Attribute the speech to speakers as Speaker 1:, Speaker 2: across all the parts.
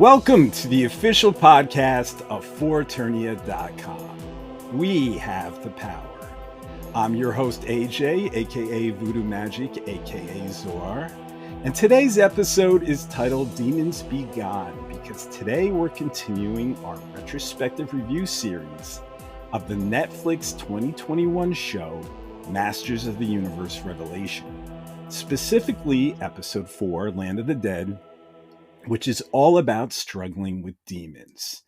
Speaker 1: Welcome to the official podcast of Eternia.com. We have the power. I'm your host, AJ, aka Voodoo Magic, aka Zor. And today's episode is titled Demons Be Gone, because today we're continuing our retrospective review series of the Netflix 2021 show, Masters of the Universe Revelation. Specifically, episode 4, Land of the Dead, which is all about struggling with demons.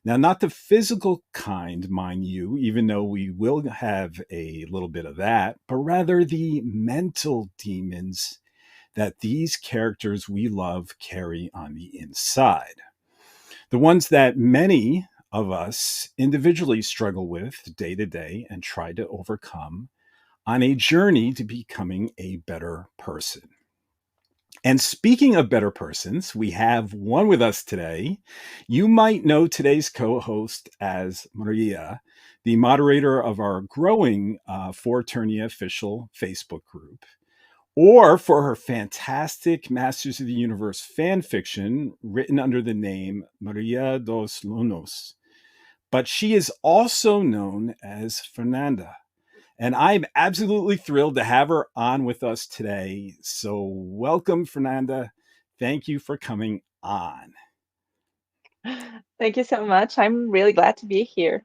Speaker 1: Now, not the physical kind, mind you, even though we will have a little bit of that, but rather the mental demons that these characters we love carry on the inside. The ones that many of us individually struggle with day to day and try to overcome on a journey to becoming a better person. And speaking of better persons, we have one with us today. You might know today's co-host as Maria, the moderator of our growing Eternia official Facebook group, or for her fantastic Masters of the Universe fan fiction written under the name Maria dos Lunos. But she is also known as Fernanda. And I'm absolutely thrilled to have her on with us today. So welcome, Fernanda. Thank you for coming on.
Speaker 2: Thank you so much. I'm really glad to be here.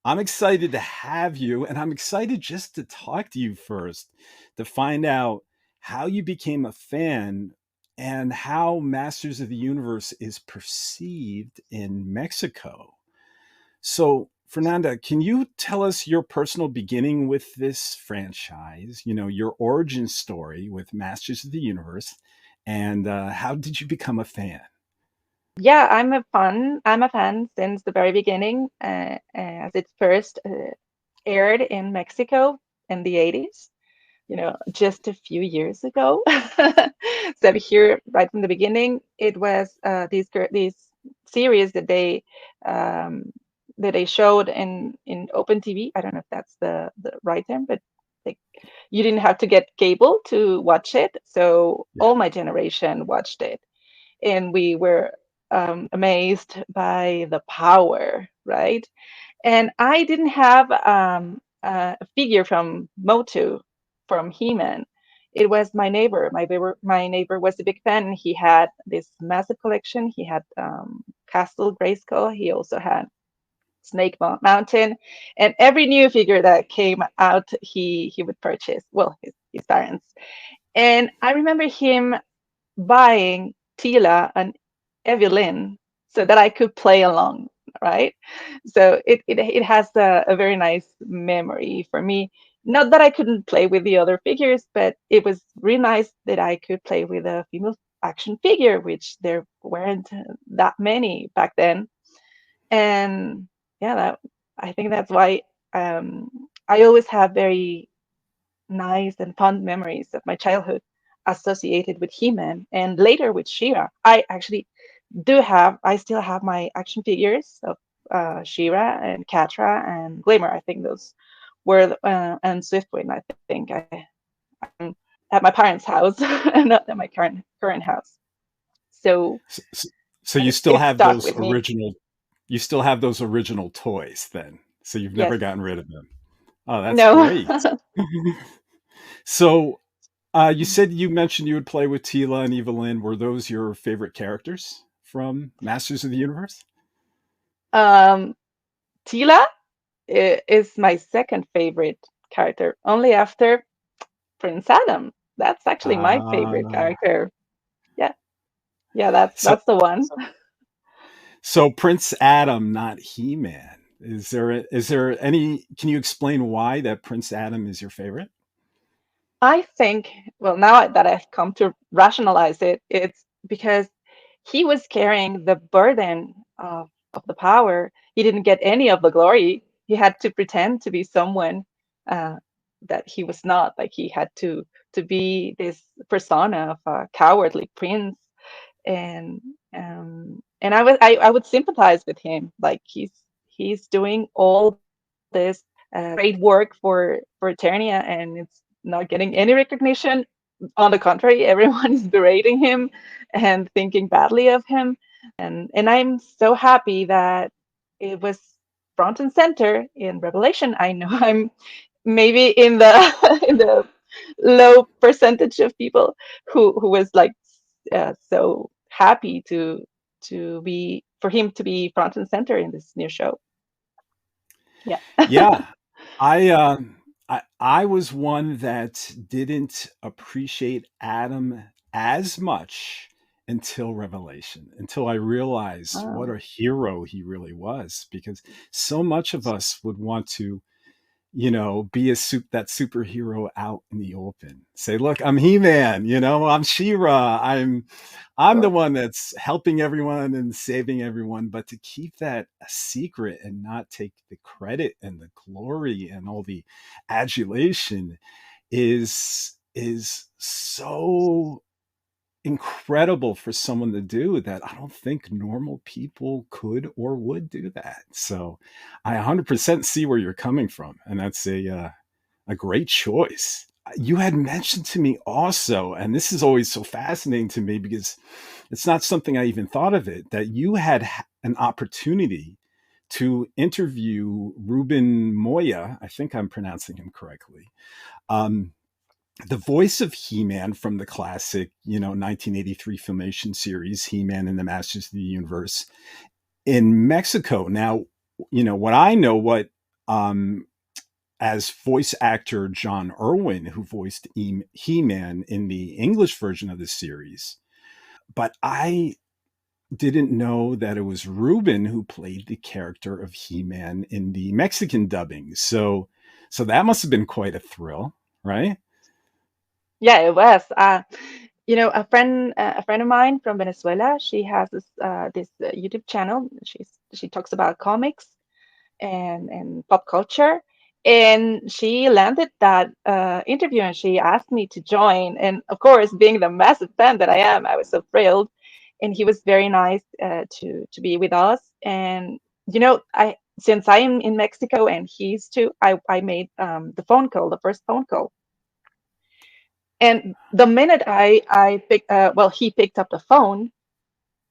Speaker 1: I'm excited to have you, and I'm excited just to talk to you first, to find out how you became a fan and how Masters of the Universe is perceived in Mexico. So, Fernanda, can you tell us your personal beginning with this franchise, your origin story with Masters of the Universe, and how did you become a fan?
Speaker 2: Yeah, I'm a fan since the very beginning, as it first aired in Mexico in the 80s, just a few years ago. So here, right from the beginning, it was these series um, that they showed in open TV. I don't know if that's the right term, but like you didn't have to get cable to watch it. So
Speaker 1: Yeah.
Speaker 2: all my generation watched it, and we were amazed by the power, right? And I didn't have a figure from Motu, from He-Man. It was my neighbor. My neighbor was a big fan. He had this massive collection. He had Castle Grayskull. He also had Mountain, and every new figure that came out, he would purchase. Well, his parents. And I remember him buying Tila and Evelyn so that I could play along, right? So it has a very nice memory for me. Not that I couldn't play with the other figures, but it was really nice that I could play with a female action figure, which there weren't that many back then. And yeah, I think that's why um, I always have very nice and fond memories of my childhood associated with He-Man and later with She-Ra. I still have my action figures of She-Ra and Catra and Glimmer. I think those were, and Swiftwind, I think. I'm at my parents' house, not at my current house. So,
Speaker 1: So
Speaker 2: and
Speaker 1: you still
Speaker 2: it
Speaker 1: have
Speaker 2: stuck
Speaker 1: those
Speaker 2: with me.
Speaker 1: original toys then. So you've never
Speaker 2: Yes.
Speaker 1: gotten rid of them. Oh, that's
Speaker 2: No.
Speaker 1: great. So you said you mentioned you would play with Tila and Evelyn. Were those your favorite characters from Masters of the Universe?
Speaker 2: um, Tila is my second favorite character, only after Prince Adam. That's actually my favorite
Speaker 1: Ah,
Speaker 2: character. Yeah, yeah, that's
Speaker 1: so
Speaker 2: that's the one.
Speaker 1: so Prince Adam, not He-Man. Is there any? Can you explain why that Prince Adam is your favorite?
Speaker 2: I think, well, now that I've come to rationalize it, it's because he was carrying the burden of the power. He didn't get any of the glory. He had to pretend to be someone uh, that he was not. Like he had to be this persona of a cowardly prince, and I would sympathize with him. Like he's doing all this great work for Eternia, and it's not getting any recognition. On the contrary, everyone is berating him and thinking badly of him. And I'm so happy that it was front and center in Revelation. I know I'm maybe in the in the low percentage of people who was like so happy to be for him to be front and center in this new show. Yeah.
Speaker 1: Yeah, I was one that didn't appreciate Adam as much until Revelation, until I realized what
Speaker 2: Oh,
Speaker 1: a hero he really was, because so much of us would want to, you know, be that superhero out in the open. Say, look, I'm He-Man, you know, I'm She-Ra, I'm the
Speaker 2: sure.
Speaker 1: one that's helping everyone and saving everyone. But to keep that a secret and not take the credit and the glory and all the adulation is so incredible for someone to do that. I don't think normal people could or would do that. So I 100% see where you're coming from, and that's a great choice. You had mentioned to me also, and this is always so fascinating to me because it's not something I even thought of it, that you had an opportunity to interview Ruben Moya. I think I'm pronouncing him correctly. Um, the voice of He-Man from the classic, you know, 1983 filmation series, He-Man and the Masters of the Universe in Mexico. Now, you know, what I know, what as voice actor John Irwin, who voiced He-Man in the English version of the series, but I didn't know that it was Ruben who played the character of He-Man in the Mexican dubbing. So that must have been quite a thrill, right?
Speaker 2: Yeah, it was. A friend of mine from Venezuela. She has this YouTube channel. She talks about comics and pop culture. And she landed that interview and she asked me to join. And of course, being the massive fan that I am, I was so thrilled. And he was very nice to be with us. And I since I am in Mexico and he's too, I made the phone call, the first phone call. And the minute he picked up the phone,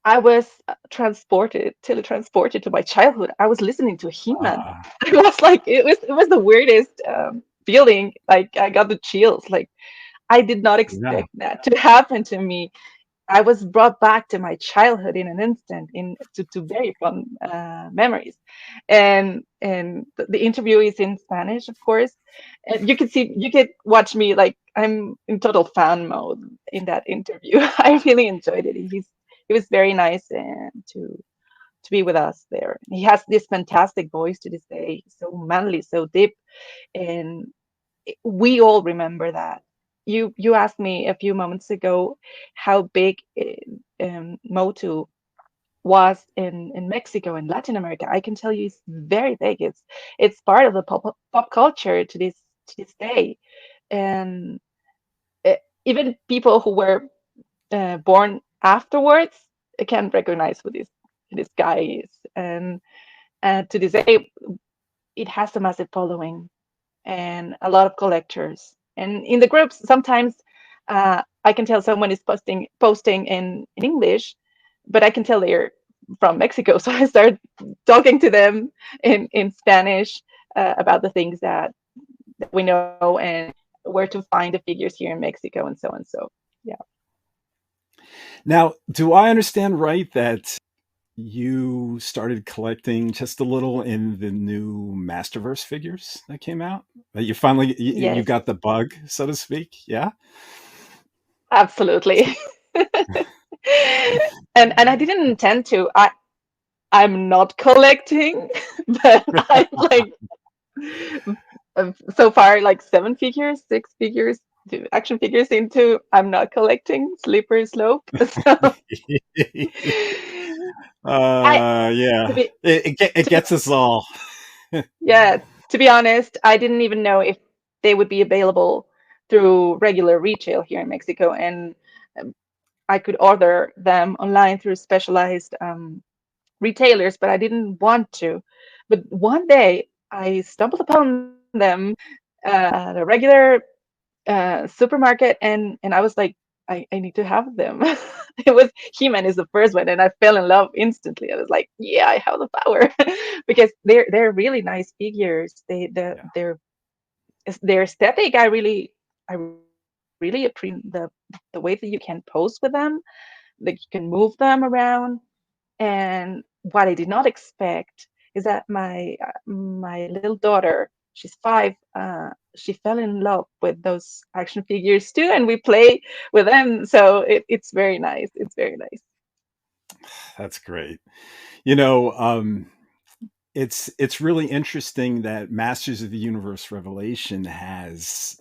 Speaker 2: I was teletransported to my childhood. I was listening to He-Man.
Speaker 1: Uh,
Speaker 2: I was like, it was the weirdest feeling. Like I got the chills. Like I did not
Speaker 1: yeah.
Speaker 2: expect that to happen to me. I was brought back to my childhood in an instant, to very fun memories, and the interview is in Spanish, of course, and you could watch me like I'm in total fan mode in that interview. I really enjoyed it. He was very nice and to be with us there. He has this fantastic voice to this day, so manly, so deep, and we all remember that. You asked me a few moments ago how big Motu was in Mexico and Latin America. I can tell you it's very big. It's part of the pop culture to this day, and even people who were born afterwards can recognize who this guy is. And to this day, it has a massive following and a lot of collectors. And in the groups, sometimes I can tell someone is posting in English, but I can tell they're from Mexico. So I start talking to them in Spanish about the things that we know and where to find the figures here in Mexico and so and so. Yeah.
Speaker 1: Now, do I understand right that you started collecting just a little in the new Masterverse figures that came out? That you finally you
Speaker 2: Yes,
Speaker 1: got the bug, so to speak. Yeah.
Speaker 2: absolutely. And I didn't intend to. I'm not collecting, but I'm like so far like seven figures, six figures, action figures into I'm not collecting slippery slope. So I to
Speaker 1: Yeah.
Speaker 2: be
Speaker 1: It
Speaker 2: to be
Speaker 1: gets us all.
Speaker 2: yeah, to be honest, I didn't even know if they would be available through regular retail here in Mexico, and um, I could order them online through specialized retailers, but I didn't want to. But one day I stumbled upon them at a regular supermarket, and I was like, I need to have them. It was He-Man is the first one, and I fell in love instantly. I was like, yeah, I have the power, because they're really nice figures.
Speaker 1: Yeah.
Speaker 2: Their aesthetic, I really appreciate the way that you can pose with them, that you can move them around. And what I did not expect is that my little daughter, she's 5, she fell in love with those action figures too, and we play with them. So it's very nice. It's very nice.
Speaker 1: That's great. You know, it's really interesting that Masters of the Universe Revelation has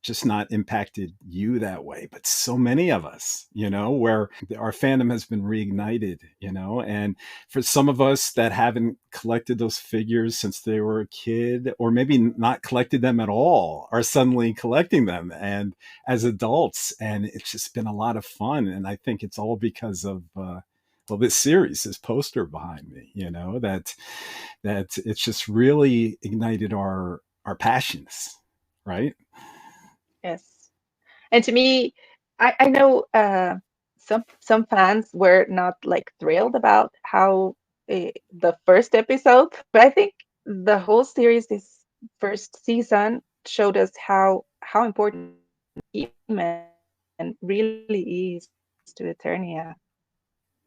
Speaker 1: just not impacted you that way, but so many of us, where our fandom has been reignited, and for some of us that haven't collected those figures since they were a kid, or maybe not collected them at all, are suddenly collecting them and as adults, and it's just been a lot of fun. And I think it's all because of well, this series, this poster behind me, that it's just really ignited our passions, right?
Speaker 2: Yes. And to me, I know some fans were not like thrilled about how the first episode, but I think the whole series, this first season, showed us how important He-Man really is to Eternia.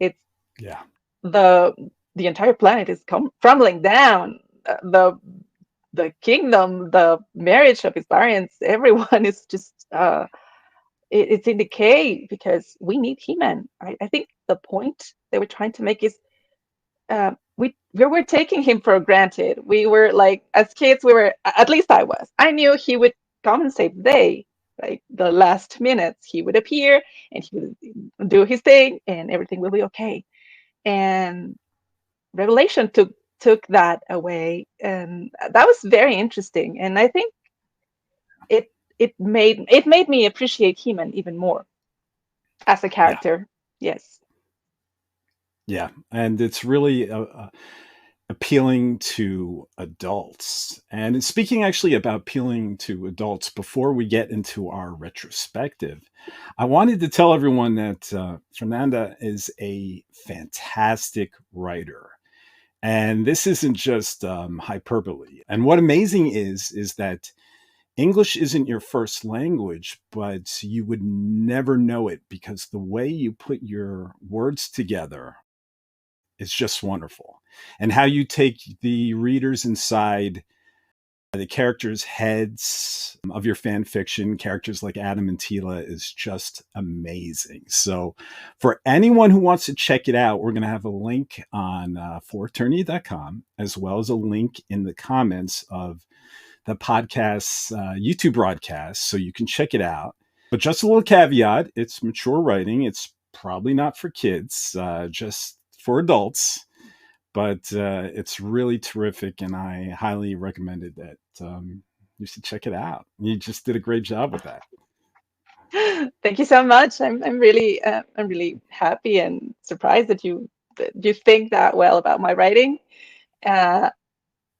Speaker 2: It's
Speaker 1: Yeah.
Speaker 2: the the entire planet is crumbling down. The kingdom, the marriage of his parents, everyone is just it's in decay because we need He-Man. I think the point they were trying to make is we were taking him for granted. We were like, as kids, we were, at least I was. I knew he would come and save the day. Like the last minutes, he would appear and he would do his thing, and everything will be okay. And Revelation took that away, and that was very interesting. And I think it it made me appreciate He-Man even more as a
Speaker 1: Yeah.
Speaker 2: character. Yes.
Speaker 1: Yeah. And it's really appealing to adults. And speaking actually about appealing to adults, before we get into our retrospective, I wanted to tell everyone that Fernanda is a fantastic writer. And this isn't just hyperbole. And what amazing is that English isn't your first language, but you would never know it because the way you put your words together is just wonderful. And how you take the readers inside the characters' heads of your fan fiction, characters like Adam and Tila, is just amazing. So, for anyone who wants to check it out, we're going to have a link on forternia.com, as well as a link in the comments of the podcast's YouTube broadcast, so you can check it out. But just a little caveat, it's mature writing. It's probably not for kids, just for adults. But it's really terrific, and I highly recommend it that you should check it out. You just did a great job with that.
Speaker 2: Thank you so much. I'm really happy and surprised that you think that well about my writing. Uh,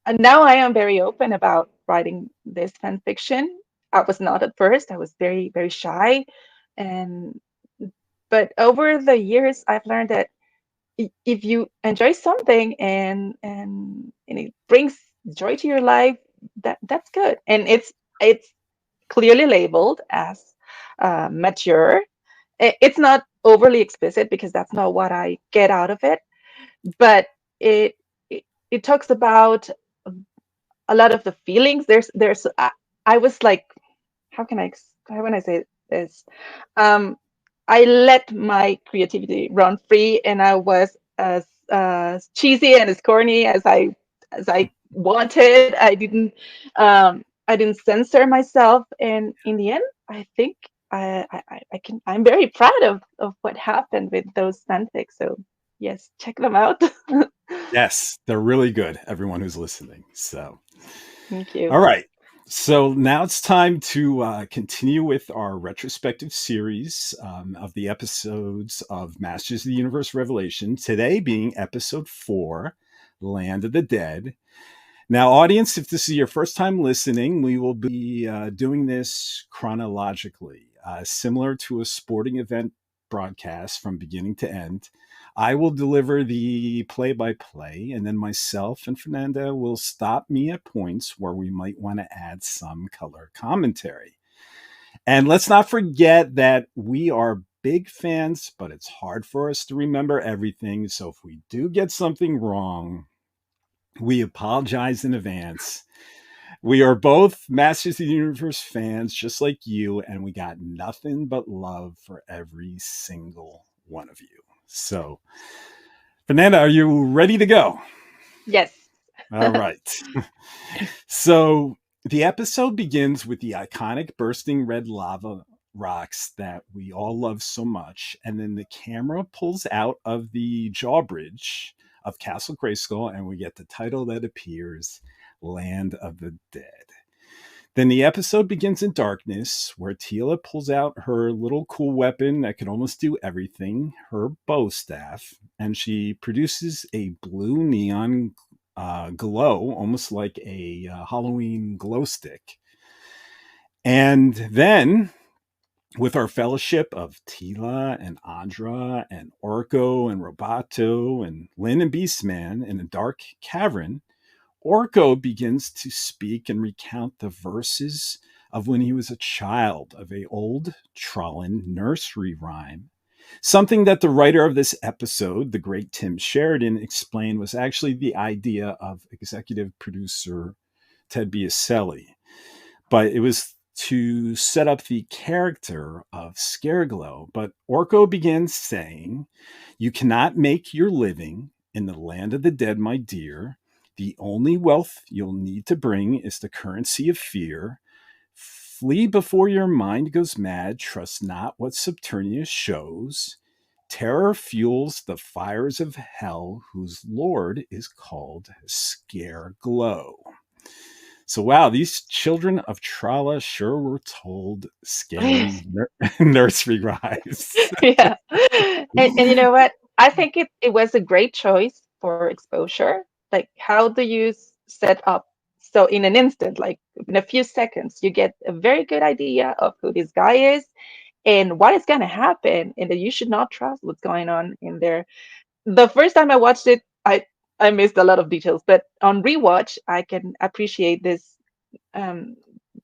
Speaker 2: and now I am very open about writing this fan fiction. I was not at first. I was very shy, and but over the years, I've learned that if you enjoy something and it brings joy to your life, that's good. And it's clearly labeled as mature. It's not overly explicit because that's not what I get out of it, but it it, it talks about a lot of the feelings. I was like, how can I say this? Um, I let my creativity run free, and I was as cheesy and as corny as I wanted. I didn't censor myself, and in the end, I think I can. I'm very proud of what happened with those fanfics. So yes, check them out.
Speaker 1: Yes, they're really good, everyone who's listening. So,
Speaker 2: Thank you.
Speaker 1: all right. So now it's time to continue with our retrospective series of the episodes of Masters of the Universe Revelation. Today being episode 4, Land of the Dead. Now, audience, if this is your first time listening, we will be doing this chronologically, similar to a sporting event broadcast from beginning to end. I will deliver the play by play, and then myself and Fernanda will stop me at points where we might want to add some color commentary. And let's not forget that we are big fans, but it's hard for us to remember everything. So if we do get something wrong, we apologize in advance. We are both Masters of the Universe fans, just like you, and we got nothing but love for every single one of you. So, Fernanda, are you ready to go?
Speaker 2: Yes.
Speaker 1: All right. So, the episode begins with the iconic bursting red lava rocks that we all love so much, and then the camera pulls out of the drawbridge of Castle Grayskull, and we get the title that appears, Land of the Dead. Then the episode begins in darkness, where Tila pulls out her little cool weapon that can almost do everything, her bow staff, and she produces a blue neon glow, almost like a Halloween glow stick. And then, with our fellowship of Tila and Andra and Orco and Roboto and Lynn and Beastman in a dark cavern, Orco begins to speak and recount the verses of when he was a child of a old Trollin nursery rhyme. Something that the writer of this episode, the great Tim Sheridan, explained was actually the idea of executive producer Ted Biaselli. But it was to set up the character of Scareglow. But Orco begins saying, "You cannot make your living in the land of the dead, my dear. The only wealth you'll need to bring is the currency of fear. Flee before your mind goes mad. Trust not what Subternia shows. Terror fuels the fires of hell, whose lord is called Scareglow." So, wow, these children of Trala sure were told scary nursery rhymes.
Speaker 2: Yeah. And you know what? I think it was a great choice for exposure. Like, how do you set up so in an instant, like in a few seconds, you get a very good idea of who this guy is and what is going to happen, and that you should not trust what's going on in there. The first time I watched it, I missed a lot of details, but on rewatch, I can appreciate um,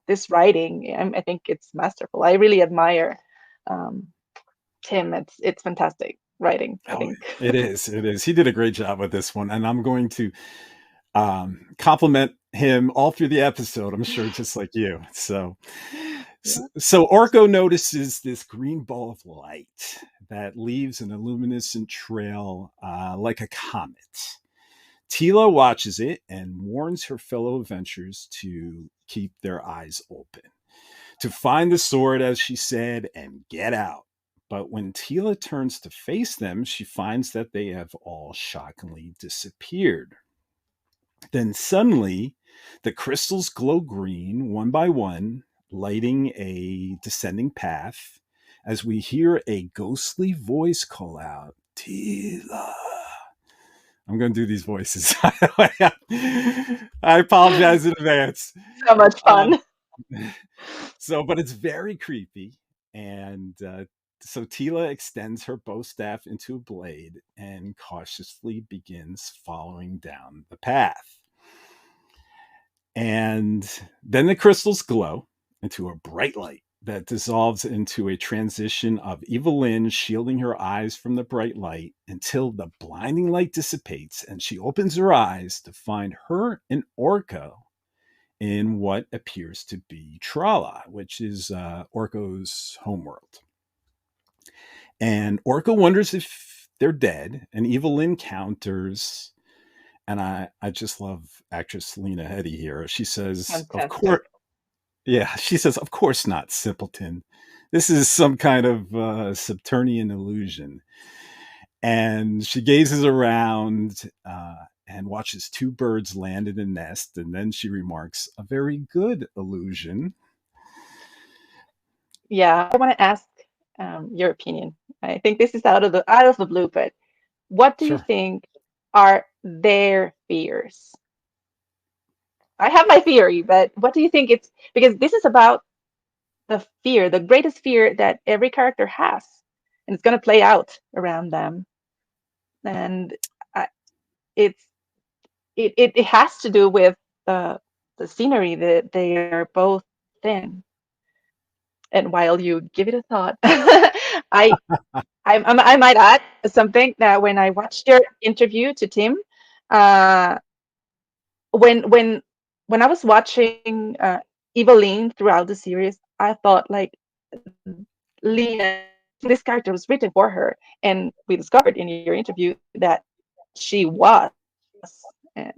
Speaker 2: this writing. I think it's masterful. I really admire um, Tim. It's fantastic writing, I
Speaker 1: Oh,
Speaker 2: think.
Speaker 1: it is. It is. He did a great job with this one. And I'm going to compliment him all through the episode, I'm sure, just like you. So,
Speaker 2: Yeah.
Speaker 1: so Orko notices this green ball of light that leaves an luminescent trail like a comet. Tila watches it and warns her fellow adventurers to keep their eyes open, to find the sword, as she said, and get out. But when Tila turns to face them, she finds that they have all shockingly disappeared. Then suddenly, the crystals glow green one by one, lighting a descending path as we hear a ghostly voice call out, "Tila." I'm going to do these voices. I apologize in advance.
Speaker 2: So much
Speaker 1: Um,
Speaker 2: fun.
Speaker 1: so, but it's very creepy. And so Tila extends her bow staff into a blade and cautiously begins following down the path. And then the crystals glow into a bright light that dissolves into a transition of Evelyn shielding her eyes from the bright light until the blinding light dissipates and she opens her eyes to find her and Orco in what appears to be Trala, which is Orco's homeworld. And Orco wonders if they're dead, and Evelyn counters. And I just love actress Lena Headey here. She says, "Of course,
Speaker 2: Fantastic.
Speaker 1: yeah." She says, "Of course not, simpleton. This is some kind of Subternian illusion." And she gazes around and watches two birds land in a nest, and then she remarks, "A very good illusion."
Speaker 2: Yeah, I want to ask your opinion. I think this is out of the blue, but what do you
Speaker 1: Sure.
Speaker 2: think are their fears? I have my theory, but what do you think it's because this is about the fear, the greatest fear that every character has. and it's going to play out around them. And I, it's it has to do with the scenery that they are both in. And while you give it a thought, I might add something that when I watched your interview to Tim, uh, when when when I was watching Eveline throughout the series, I thought like Lena, this character was written for her, and we discovered in your interview that she was, and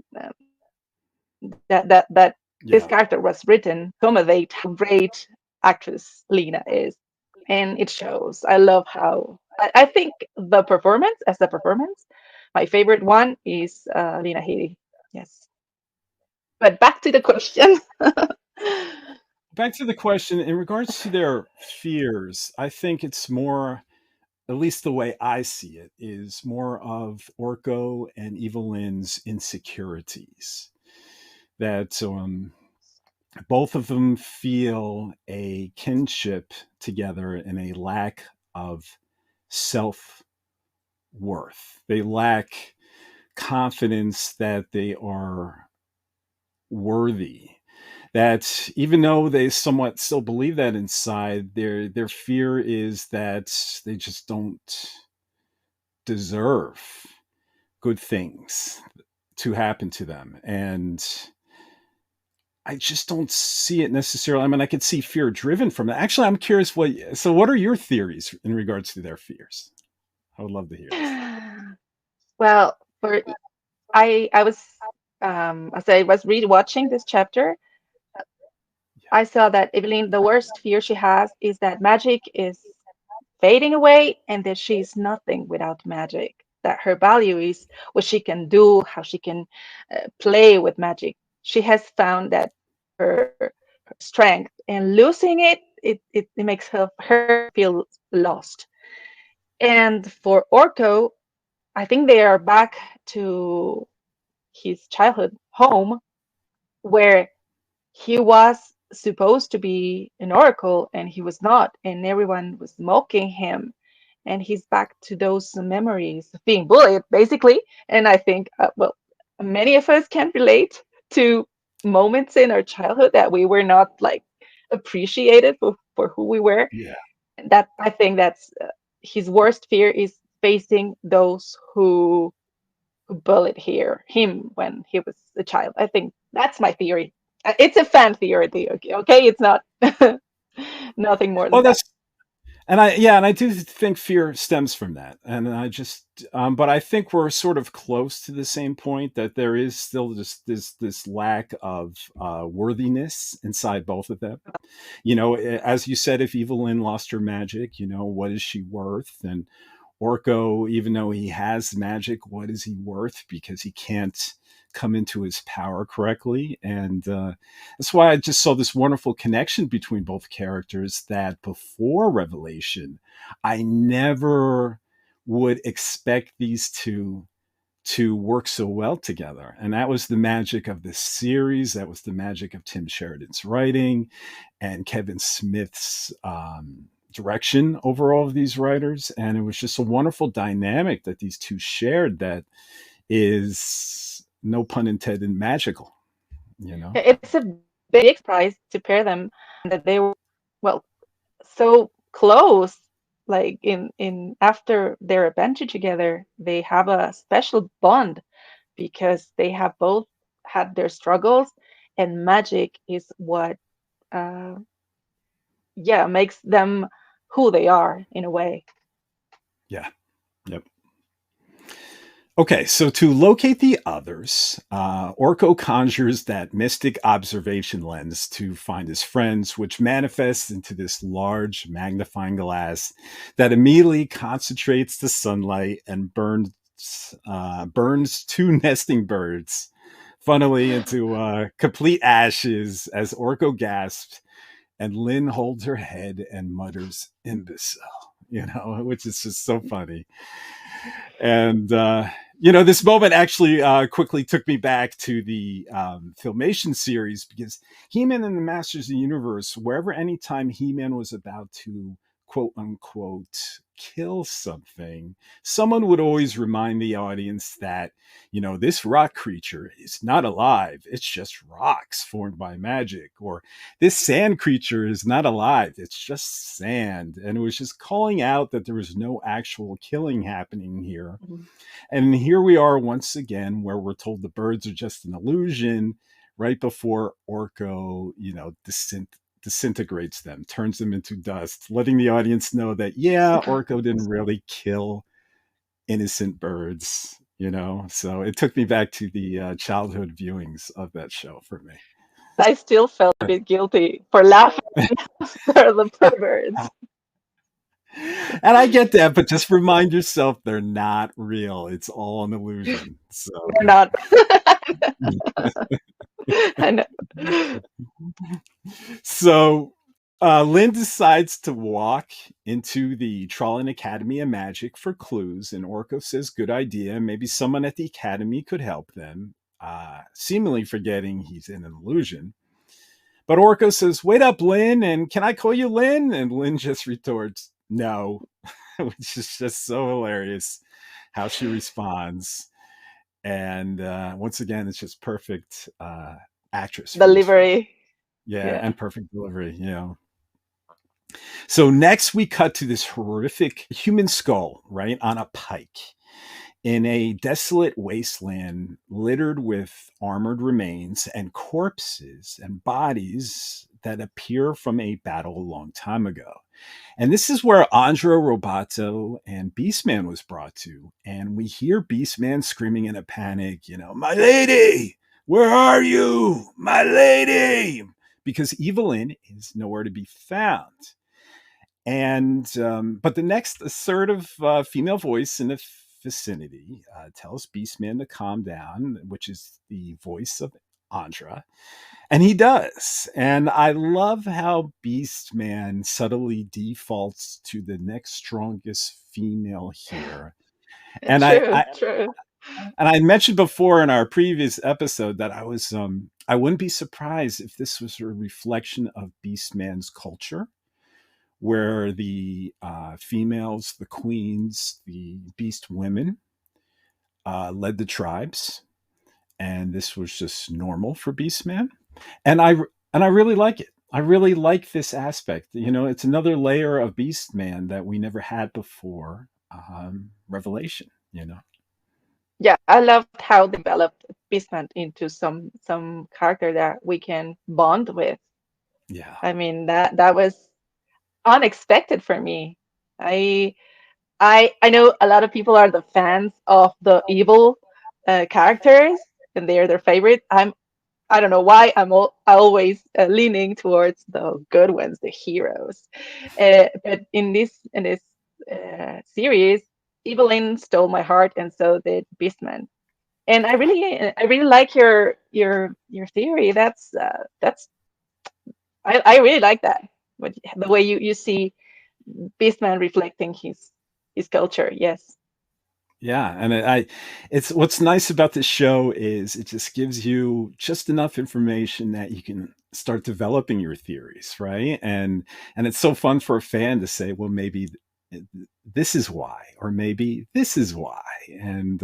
Speaker 2: that this
Speaker 1: Yeah.
Speaker 2: character was written to accommodate how great actress Lena is, and it shows. I love how I think the performance as a performance, my favorite one is Lena Headey. Yes, but back to the question.
Speaker 1: Back to the question in regards to their fears, I think it's more, at least the way I see it, is more of Orco and Evelyn's insecurities. That both of them feel a kinship together and a lack of self worth. They lack confidence that they are worthy. That even though they somewhat still believe that inside, their fear is that they just don't deserve good things to happen to them. And I just don't see it necessarily. I mean, I could see fear driven from it. Actually, I'm curious what are your theories in regards to their fears? I would love to hear this.
Speaker 2: Well, for I was as I was rewatching this chapter, I saw that Evelyn, the worst fear she has is that magic is fading away and that she's nothing without magic. That her value is what she can do, how she can play with magic. She has found that her strength, and losing it makes her feel lost. And for Orko, I think they are back to his childhood home where he was supposed to be an oracle and he was not, and everyone was mocking him. And he's back to those memories of being bullied, basically. And I think, well, many of us can relate to moments in our childhood that we were not like appreciated for who we were.
Speaker 1: Yeah.
Speaker 2: That I think that's his worst fear is facing those who bullied him when he was a child. I think that's my theory. It's a fan theory, okay? It's not nothing more
Speaker 1: Well,
Speaker 2: than that.
Speaker 1: that's and I do think fear stems from that, and I just but I think we're sort of close to the same point that there is still just this lack of worthiness inside both of them. As you said, if Evelyn lost her magic, what is she worth? And Orko, even though he has magic, what is he worth? Because he can't come into his power correctly. And that's why I just saw this wonderful connection between both characters that before Revelation, I never would expect these two to work so well together. And that was the magic of this series. That was the magic of Tim Sheridan's writing and Kevin Smith's direction over all of these writers. And it was just a wonderful dynamic that these two shared that is, no pun intended, magical, you know?
Speaker 2: It's a big surprise to pair them, that they were, well, so close. Like in after their adventure together, they have a special bond because they have both had their struggles, and magic is what uh, yeah, makes them who they are in a way.
Speaker 1: Yeah. Yep. Okay, so to locate the others, Orko conjures that mystic observation lens to find his friends, which manifests into this large magnifying glass that immediately concentrates the sunlight and burns two nesting birds, funnily into complete ashes as Orko gasps and Lynn holds her head and mutters, "Imbecile," which is just so funny. And this moment actually quickly took me back to the Filmation series, because He-Man and the Masters of the Universe, wherever anytime He-Man was about to quote unquote kill something, someone would always remind the audience that, this rock creature is not alive. It's just rocks formed by magic. Or this sand creature is not alive. It's just sand. And it was just calling out that there was no actual killing happening here.
Speaker 2: Mhm.
Speaker 1: And here we are once again, where we're told the birds are just an illusion right before Orco, disintegrates them, turns them into dust, letting the audience know that, yeah, Orco didn't really kill innocent birds, So it took me back to the childhood viewings of that show for me.
Speaker 2: I still felt a bit guilty for laughing after the perverts.
Speaker 1: And I get that, but just remind yourself they're not real. It's all an illusion. So
Speaker 2: They're not. I know.
Speaker 1: So Lynn decides to walk into the Trollin Academy of Magic for clues, and Orco says, good idea. Maybe someone at the Academy could help them, seemingly forgetting he's in an illusion. But Orco says, wait up, Lynn, and can I call you Lynn? And Lynn just retorts, no, which is just so hilarious how she responds. And once again, it's just perfect actress.
Speaker 2: Delivery.
Speaker 1: Yeah, and perfect delivery, So next we cut to this horrific human skull, right, on a pike in a desolate wasteland littered with armored remains and corpses and bodies that appear from a battle a long time ago. And this is where Andra, Roboto, and Beastman was brought to. And we hear Beastman screaming in a panic, my lady, where are you? My lady! Because Evelyn is nowhere to be found. And but the next assertive female voice in the vicinity tells Beastman to calm down, which is the voice of Andra. And he does. And I love how Beastman subtly defaults to the next strongest female here. And
Speaker 2: True.
Speaker 1: and I mentioned before in our previous episode that I wouldn't be surprised if this was a reflection of Beastman's culture, where the females, the queens, the beast women led the tribes, and this was just normal for Beastman. And I really like it. I really like this aspect. It's another layer of Beastman that we never had before. Revelation.
Speaker 2: Yeah, I loved how they developed Beastman into some character that we can bond with.
Speaker 1: Yeah.
Speaker 2: I mean, that was unexpected for me. I I know a lot of people are the fans of the evil characters, and they're their favorite. I don't know why always leaning towards the good ones, the heroes. But in this series, Evelyn stole my heart, and so did Beastman. And I really like your theory. That's I really like that. The way you see Beastman reflecting his culture. Yes.
Speaker 1: Yeah, and it's what's nice about this show is it just gives you just enough information that you can start developing your theories, right? And it's so fun for a fan to say, well, maybe this is why, or maybe this is why, and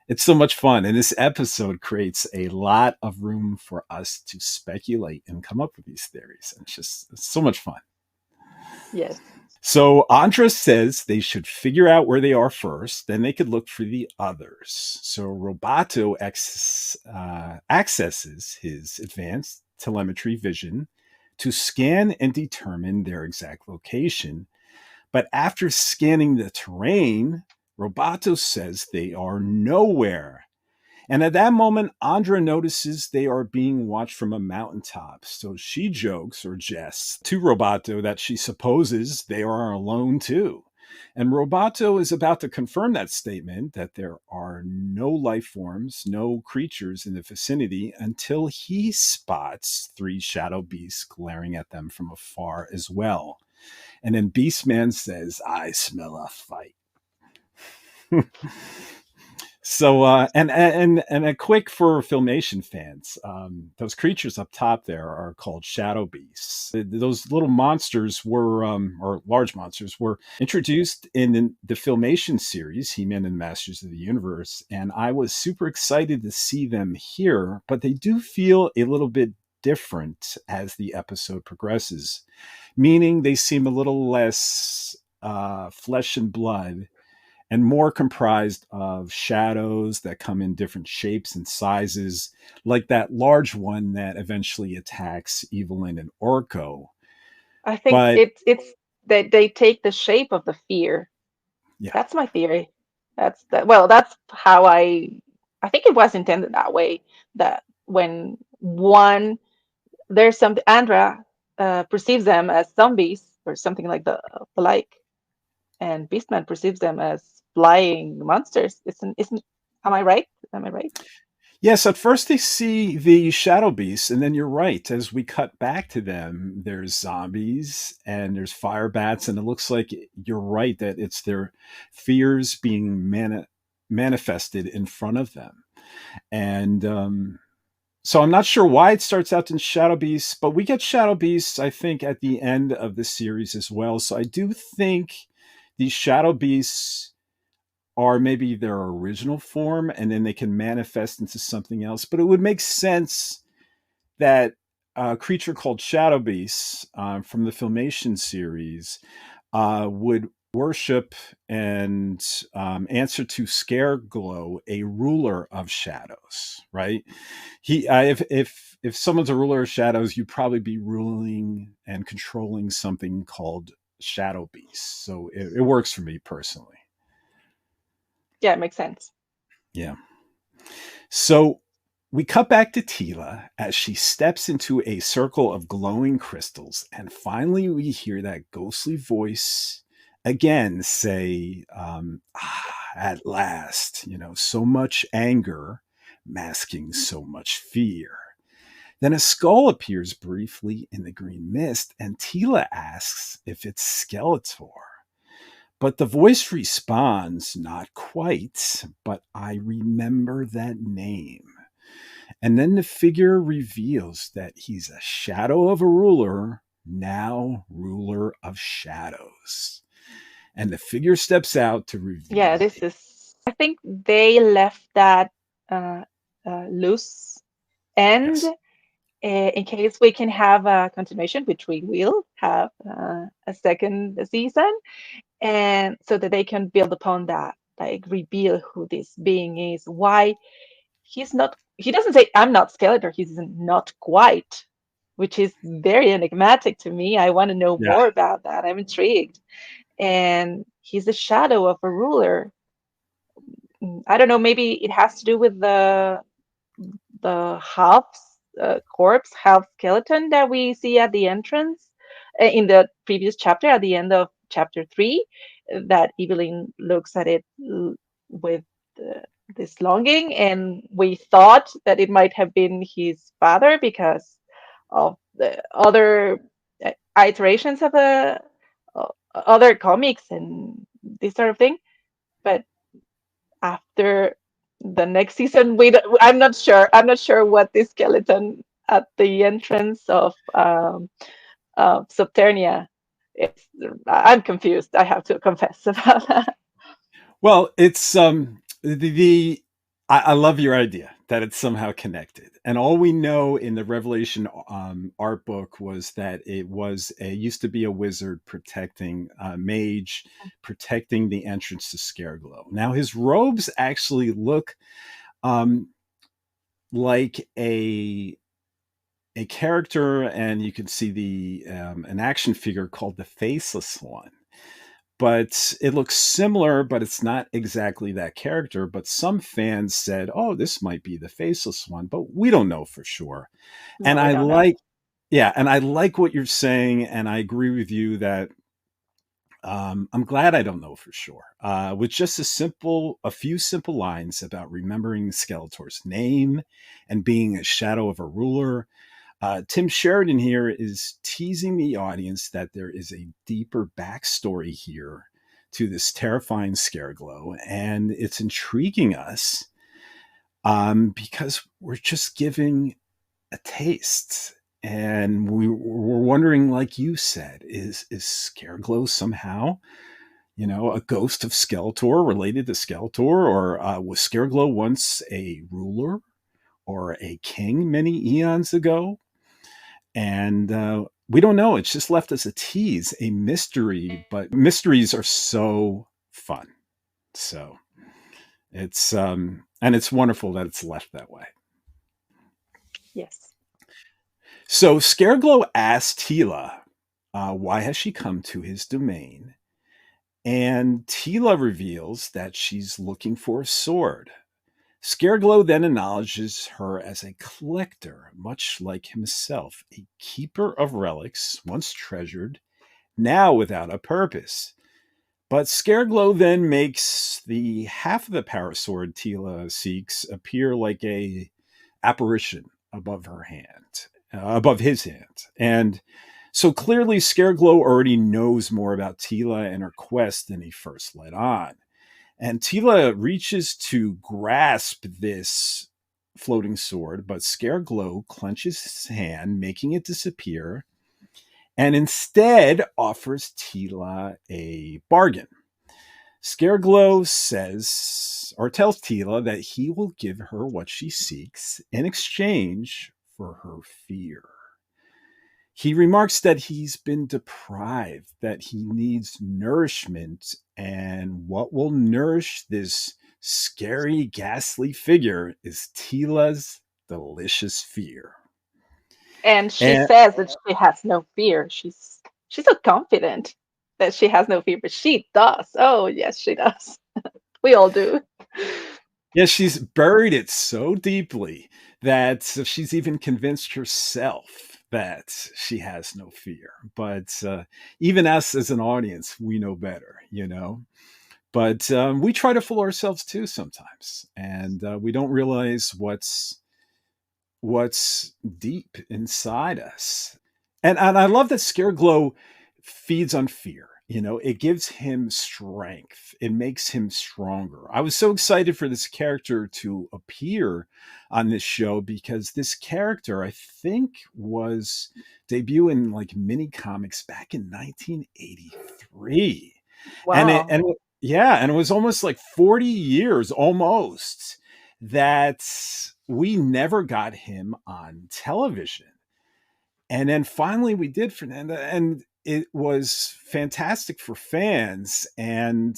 Speaker 1: it's so much fun. And this episode creates a lot of room for us to speculate and come up with these theories. And it's so much fun.
Speaker 2: Yes.
Speaker 1: So Andra says they should figure out where they are first, then they could look for the others. So Roboto accesses his advanced telemetry vision to scan and determine their exact location. But after scanning the terrain, Roboto says they are nowhere. And at that moment, Andra notices they are being watched from a mountaintop. So she jokes or jests to Roboto that she supposes they are alone too. And Roboto is about to confirm that statement that there are no life forms, no creatures in the vicinity until he spots three shadow beasts glaring at them from afar as well. And then Beastman says, I smell a fight. So and a quick for Filmation fans, those creatures up top there are called shadow beasts. Those little monsters were, or large monsters, were introduced in the Filmation series, He-Man and Masters of the Universe, and I was super excited to see them here. But they do feel a little bit different as the episode progresses, meaning they seem a little less flesh and blood and more comprised of shadows that come in different shapes and sizes, like that large one that eventually attacks Evelyn and Orco.
Speaker 2: I think
Speaker 1: But
Speaker 2: it's that they take the shape of the fear.
Speaker 1: yeah,
Speaker 2: That's my theory. That's that. Well, that's how I think it was intended that way. That when one there's some Andra perceives them as zombies or something like the like, and Beastman perceives them as flying monsters. Isn't am I right? Am I right?
Speaker 1: yes, at first they see the shadow beasts, and then you're right. As we cut back to them, there's zombies and there's fire bats, and it looks like you're right that it's their fears being manifested in front of them. And so I'm not sure why it starts out in Shadow Beasts, but we get Shadow Beasts, I think, at the end of the series as well. So I do think these Shadow Beasts are maybe their original form, and then they can manifest into something else. But it would make sense that a creature called Shadow Beasts from the Filmation series would worship and answer to Scareglow, a ruler of shadows, right? He if someone's a ruler of shadows, you'd probably be ruling and controlling something called shadow beasts. So it works for me personally.
Speaker 2: Yeah, it makes sense.
Speaker 1: Yeah. So we cut back to Tila as she steps into a circle of glowing crystals, and finally we hear that ghostly voice again say, at last, so much anger masking so much fear. Then a skull appears briefly in the green mist, and Tila asks if it's Skeletor. But the voice responds, not quite, but I remember that name. And then the figure reveals that he's a shadow of a ruler, now ruler of shadows. And the figure steps out to
Speaker 2: Yeah,
Speaker 1: reveal
Speaker 2: this
Speaker 1: it.
Speaker 2: is. I think they left that uh, loose end
Speaker 1: Yes.
Speaker 2: in case we can have a continuation, which we will have a second season, and so that they can build upon that, like reveal who this being is, why he's not. He doesn't say I'm not Skeletor. He's not quite, which is very enigmatic to me. I want to know
Speaker 1: Yeah.
Speaker 2: more about that. I'm intrigued, and he's a shadow of a ruler. I don't know. Maybe it has to do with the half corpse, half skeleton that we see at the entrance in the previous chapter, at the end of chapter 3, that Evelyn looks at it with this longing, and we thought that it might have been his father because of the other iterations of other comics and this sort of thing. But after the next season, I'm not sure. I'm not sure what this skeleton at the entrance of Subternia is. I'm confused. I have to confess about that.
Speaker 1: Well, it's the I love your idea that it's somehow connected, and all we know in the Revelation art book was that it used to be a wizard protecting a mage protecting the entrance to Scareglow. Now his robes actually look um, like a character, and you can see the an action figure called the Faceless One, but it looks similar, but it's not exactly that character. But some fans said, "Oh, this might be the Faceless One," but we don't know for sure. And
Speaker 2: No, we
Speaker 1: I
Speaker 2: don't know.
Speaker 1: like, yeah, and I like what you're saying, and I agree with you that I'm glad I don't know for sure. With just a few simple lines about remembering Skeletor's name and being a shadow of a ruler, Tim Sheridan here is teasing the audience that there is a deeper backstory here to this terrifying Scareglow, and it's intriguing us because we're just giving a taste. And we're wondering, like you said, is Scareglow somehow, a ghost of Skeletor related to Skeletor, or was Scareglow once a ruler or a king many eons ago? And we don't know. It's just left as a tease, a mystery. But mysteries are so fun. So and it's wonderful that it's left that way.
Speaker 2: Yes.
Speaker 1: So Scareglow asks Tila, why has she come to his domain? And Tila reveals that she's looking for a sword. Scareglow then acknowledges her as a collector, much like himself, a keeper of relics, once treasured, now without a purpose. But Scareglow then makes the half of the power sword Tila seeks appear like a apparition above her hand, above his hand. And so clearly Scareglow already knows more about Tila and her quest than he first let on. And Tila reaches to grasp this floating sword, but Scareglow clenches his hand, making it disappear, and instead offers Tila a bargain. Scareglow says, or tells Tila, that he will give her what she seeks in exchange for her fear. He remarks that he's been deprived, that he needs nourishment, and what will nourish this scary, ghastly figure is Tila's delicious fear.
Speaker 2: And she
Speaker 1: And
Speaker 2: says that she has no fear. She's so confident that she has no fear, but she does. Oh yes, she does. We all do.
Speaker 1: yeah, she's buried it so deeply that she's even convinced herself that she has no fear. But even us as an audience, we know better. But we try to fool ourselves too sometimes, and we don't realize what's deep inside us. And I love that Scareglow feeds on fear. It gives him strength. It makes him stronger. I was so excited for this character to appear on this show because this character, I think, was debuted in like mini comics back in 1983.
Speaker 2: Wow.
Speaker 1: And it was almost like 40 years almost that we never got him on television. And then finally we did, Fernanda, and it was fantastic for fans. And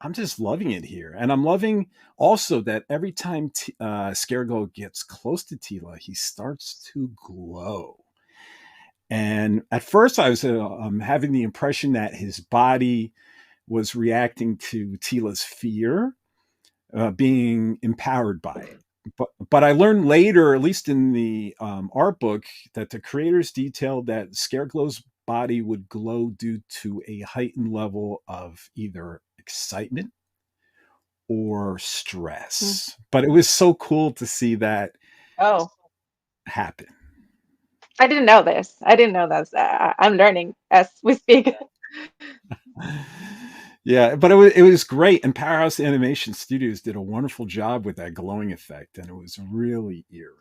Speaker 1: I'm just loving it here. And I'm loving also that every time Scareglow gets close to Tila, he starts to glow. And at first I was having the impression that his body was reacting to Tila's fear, being empowered by it. But I learned later, at least in the art book, that the creators detailed that Scareglow's body would glow due to a heightened level of either excitement or
Speaker 2: Mm.
Speaker 1: stress. But it was so cool to see that
Speaker 2: Oh,
Speaker 1: happen.
Speaker 2: I didn't know this. I didn't know that. I'm learning as we speak.
Speaker 1: Yeah, but it was great, and Powerhouse Animation Studios did a wonderful job with that glowing effect, and it was really eerie.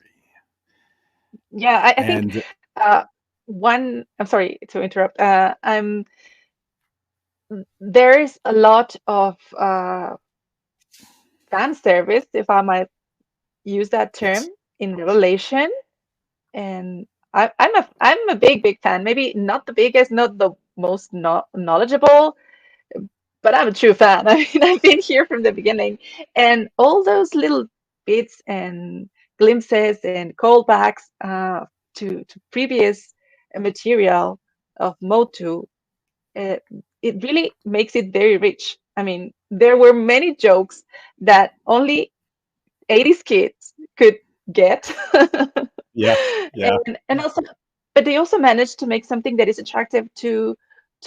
Speaker 2: Yeah, I think
Speaker 1: And
Speaker 2: uh, one. I'm sorry to interrupt. There is a lot of fan service, if I might use that term,
Speaker 1: yes,
Speaker 2: in Revelation, and I'm a big fan. Maybe not the biggest, not the most knowledgeable, but I'm a true fan. I mean, I've been here from the beginning, and all those little bits and glimpses and callbacks to previous material of Motu, uh, it really makes it very rich. I mean, there were many jokes that only 80s kids could get.
Speaker 1: yeah, yeah,
Speaker 2: And also, but they also managed to make something that is attractive to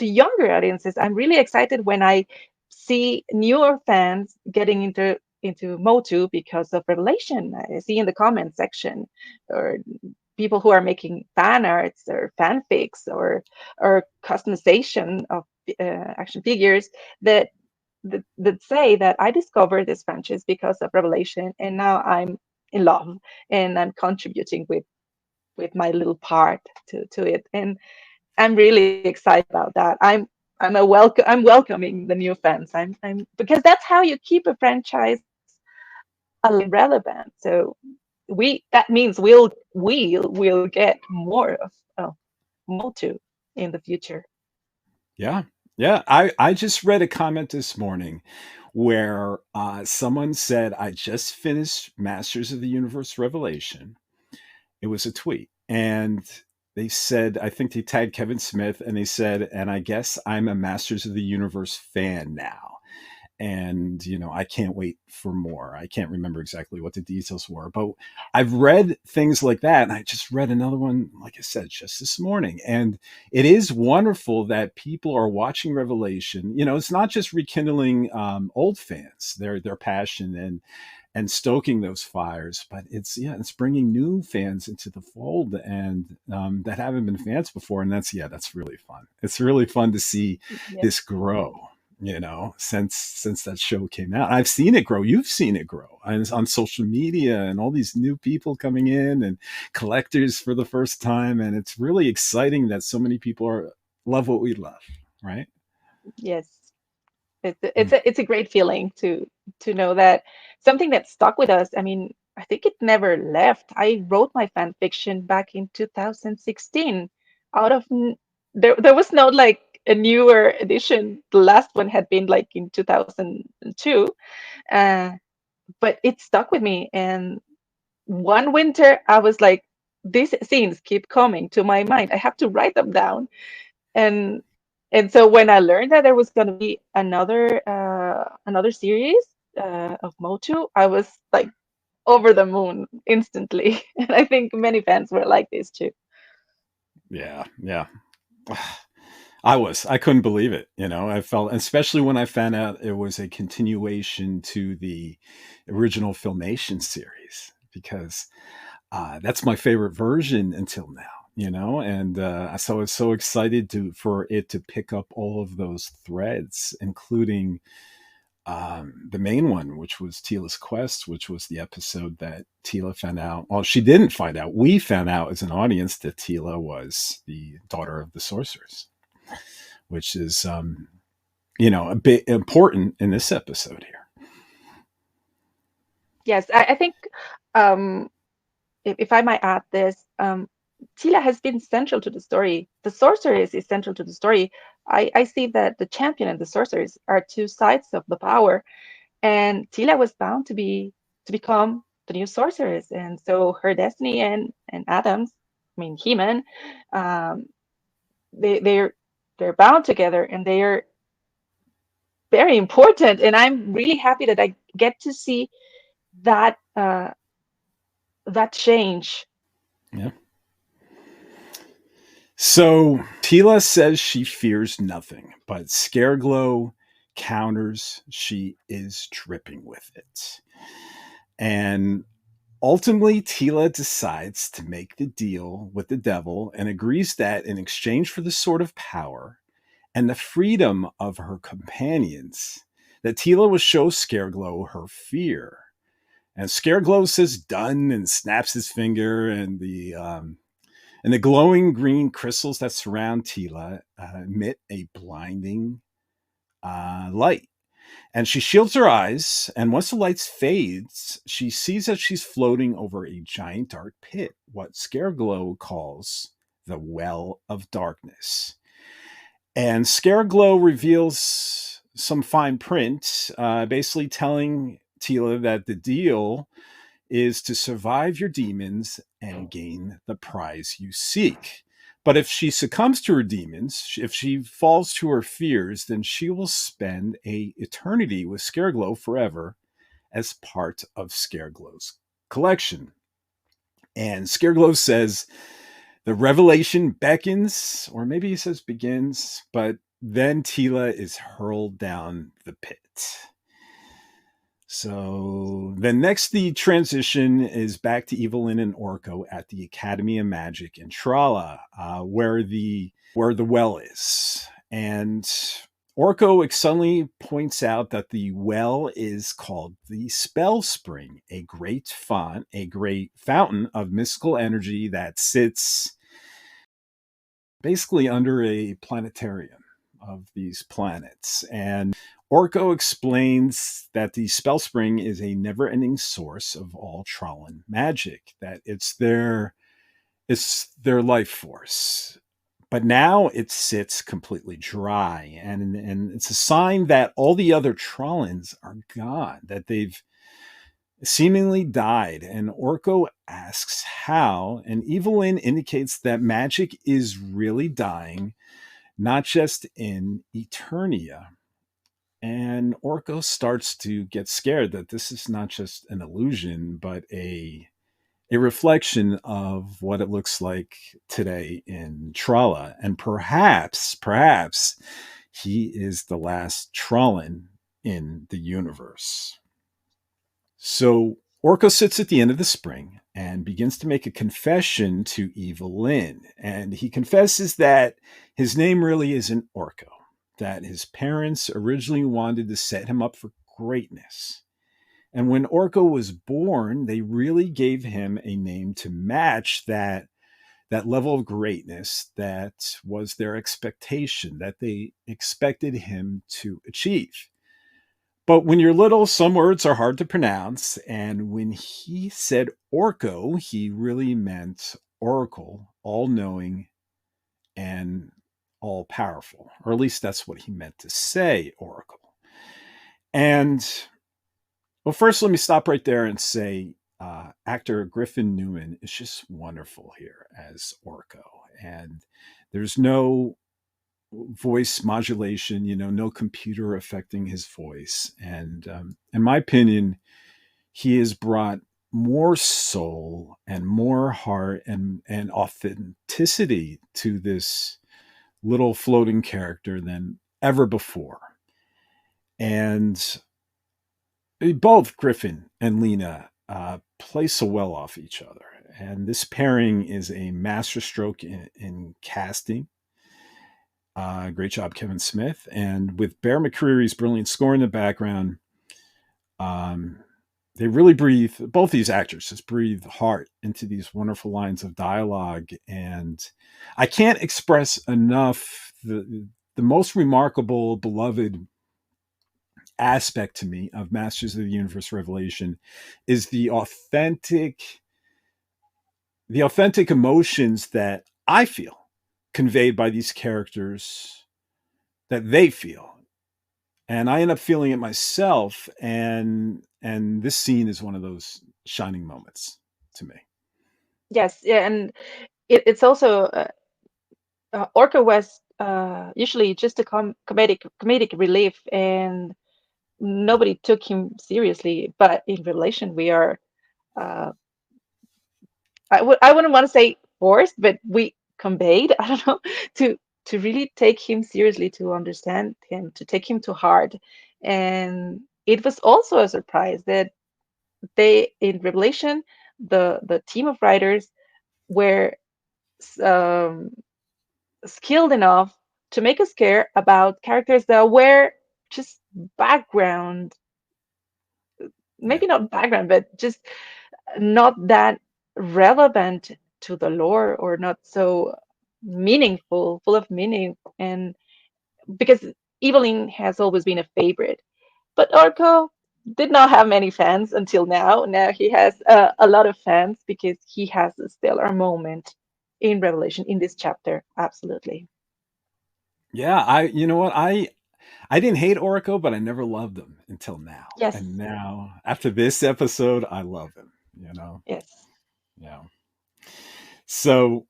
Speaker 2: younger audiences. I'm really excited when I see newer fans getting into Motu because of Revelation. I see in the comment section, or people who are making fan arts or fanfics or customization of action figures that, that say that I discovered this franchise because of Revelation, and now I'm in love and I'm contributing with my little part to it, and I'm really excited about that. I'm welcoming the new fans. I'm because that's how you keep a franchise alive and relevant. So we that means we'll get more of Motu in the future.
Speaker 1: Yeah. Yeah. I just read a comment this morning where someone said, I just finished Masters of the Universe Revelation. It was a tweet. And they said, I think they tagged Kevin Smith and they said, and I guess I'm a Masters of the Universe fan now. And, I can't wait for more. I can't remember exactly what the details were, but I've read things like that. And I just read another one, like I said, just this morning. And it is wonderful that people are watching Revelation. It's not just rekindling old fans, their passion and stoking those fires, but it's bringing new fans into the fold and that haven't been fans before. And that's really fun. It's really fun to see
Speaker 2: Yes,
Speaker 1: this grow, since that show came out. I've seen it grow. You've seen it grow on social media and all these new people coming in and collectors for the first time. And it's really exciting that so many people love what we love. Right.
Speaker 2: yes. It's a great feeling to know that something that stuck with us. I mean, I think it never left. I wrote my fan fiction back in 2016. Out of there was no like a newer edition. The last one had been like in 2002, uh, but it stuck with me. And one winter, I was like, these scenes keep coming to my mind. I have to write them down. and and so when I learned that there was going to be another series of Motu, I was like over the moon instantly. And I think many fans were like this too.
Speaker 1: Yeah. Yeah. I couldn't believe it. I felt, especially when I found out it was a continuation to the original Filmation series, because that's my favorite version until now. And so I was so excited for it to pick up all of those threads, including the main one, which was Tila's Quest, which was the episode that Tila found out. Well, she didn't find out. We found out as an audience that Tila was the daughter of the sorceress, which is, a bit important in this episode here.
Speaker 2: Yes, I think um, if I might add this, Tila has been central to the story. The sorceress is central to the story. I see that the champion and the sorceress are two sides of the power, and Tila was bound to become the new sorceress, and so her destiny and Adam's, I mean He-Man, um, they're bound together, and they are very important. And I'm really happy that I get to see that that change.
Speaker 1: Yeah. So Tila says she fears nothing, but Scareglow counters she is dripping with it. And ultimately, Tila decides to make the deal with the devil and agrees that in exchange for the sword of power and the freedom of her companions, that Tila will show Scareglow her fear. And Scareglow says done and snaps his finger, and the glowing green crystals that surround Tila emit a blinding light. And she shields her eyes, and once the light fades, she sees that she's floating over a giant dark pit, what Scareglow calls the Well of Darkness. And Scareglow reveals some fine print, basically telling Tila that the deal is to survive your demons and gain the prize you seek. But if she succumbs to her demons, if she falls to her fears, then she will spend a eternity with Scareglow forever as part of Scareglow's collection. And Scareglow says the revelation beckons, or maybe he says begins, but then Tila is hurled down the pit. So then next, the transition is back to Evelyn and Orco at the Academy of Magic in Trala, where the well is. And Orco suddenly points out that the well is called the Spell Spring, a great fountain of mystical energy that sits basically under a planetarium of these planets. And Orco explains that the Spell Spring is a never-ending source of all Trollan magic, that it's their life force. But now it sits completely dry, and it's a sign that all the other Trollans are gone, that they've seemingly died. And Orco asks how, and Evelyn indicates that magic is really dying, not just in Eternia. And Orco starts to get scared that this is not just an illusion, but a reflection of what it looks like today in Tralla. And perhaps he is the last Trollan in the universe. So Orco sits at the end of the spring and begins to make a confession to Evelyn. And he confesses that his name really isn't Orco, that his parents originally wanted to set him up for greatness. And when Orco was born, they really gave him a name to match that level of greatness that was their expectation, that they expected him to achieve. But when you're little, some words are hard to pronounce. And when he said Orco, he really meant Oracle, all knowing and all powerful. Or at least that's what he meant to say, Oracle. And well, first, let me stop right there and say actor Griffin Newman is just wonderful here as Orco. And there's no voice modulation, no computer affecting his voice. And in my opinion, he has brought more soul and more heart and authenticity to this little floating character than ever before. And both Griffin and Lena play so well off each other. And this pairing is a masterstroke in casting. Great job, Kevin Smith. And with Bear McCreary's brilliant score in the background, they really breathe, both these actors just breathe heart into these wonderful lines of dialogue. And I can't express enough the most remarkable, beloved aspect to me of Masters of the Universe Revelation is the authentic emotions that I feel conveyed by these characters that they feel. And I end up feeling it myself, and this scene is one of those shining moments to me.
Speaker 2: Yes, yeah, and it's also Orca was usually just a comedic relief, and nobody took him seriously. But in Revelation, we are uh, I wouldn't want to say forced, but we conveyed, I don't know, to really take him seriously, to understand him, to take him to heart. And it was also a surprise that they, in Revelation, the team of writers were um, skilled enough to make us care about characters that were just background,
Speaker 1: Yeah.
Speaker 2: maybe not background, but just not that relevant to the lore, or not so meaningful, full of meaning. And because Evelyn has always been a favorite, but Orko did not have many fans until now. Now he has a lot of fans because he has a stellar moment in Revelation in this chapter. Absolutely.
Speaker 1: Yeah, you know what? I didn't hate Orko, but I never loved him until now. And
Speaker 2: Yes.
Speaker 1: now, after this episode, I love him.
Speaker 2: Yes.
Speaker 1: Yeah. So,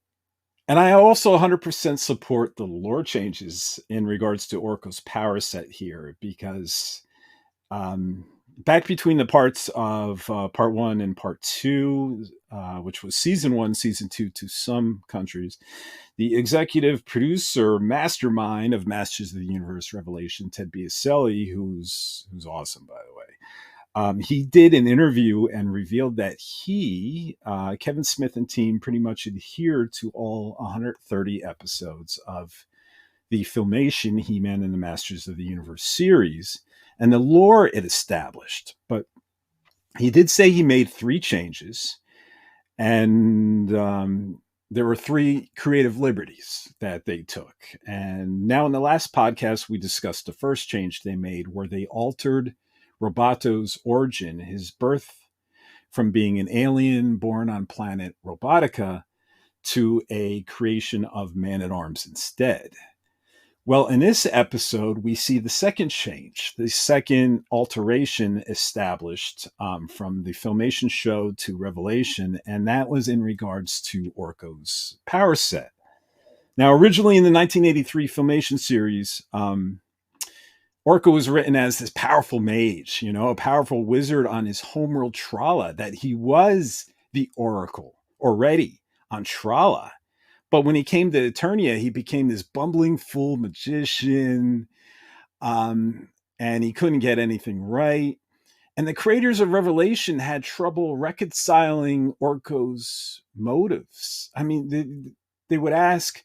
Speaker 1: and I also 100% support the lore changes in regards to Orko's power set here, because um, back between the parts of part one and part two, which was season one, season two to some countries, the executive producer mastermind of Masters of the Universe Revelation, Ted Biaselli, who's awesome, by the way. He did an interview and revealed that Kevin Smith and team pretty much adhered to all 130 episodes of the Filmation He-Man and the Masters of the Universe series and the lore it established. But he did say he made 3 changes, and there were 3 creative liberties that they took. And now in the last podcast, we discussed the first change they made, where they altered Roboto's origin, his birth from being an alien born on planet Robotica to a creation of Man-at-Arms instead. Well, in this episode, we see the second change, the second alteration established from the Filmation show to Revelation, and that was in regards to Orco's power set. Now, originally in the 1983 Filmation series, Orco was written as this powerful mage, a powerful wizard on his homeworld Trala, that he was the Oracle already on Trala. But when he came to Eternia, he became this bumbling fool magician, and he couldn't get anything right. And the creators of Revelation had trouble reconciling Orco's motives. I mean, they would ask,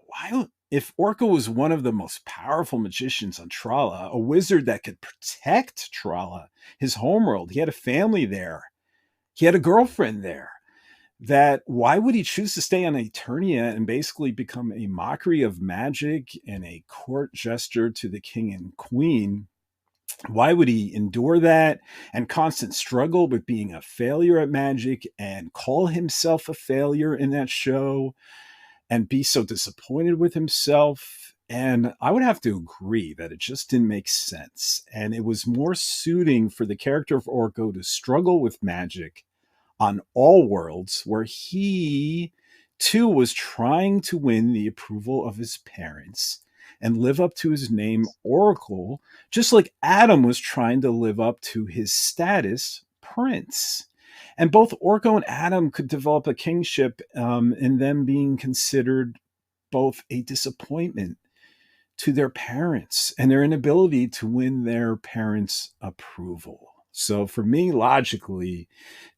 Speaker 1: why, if Orco was one of the most powerful magicians on Trala, a wizard that could protect Trala, his homeworld, he had a family there, he had a girlfriend there, that why would he choose to stay on Eternia and basically become a mockery of magic and a court jester to the king and queen? Why would he endure that and constant struggle with being a failure at magic and call himself a failure in that show and be so disappointed with himself? And I would have to agree that it just didn't make sense. And it was more suiting for the character of Orco to struggle with magic on all worlds, where he too was trying to win the approval of his parents and live up to his name Oracle, just like Adam was trying to live up to his status Prince. And both Orco and Adam could develop a kingship, in them being considered both a disappointment to their parents and their inability to win their parents' approval. So for me, logically,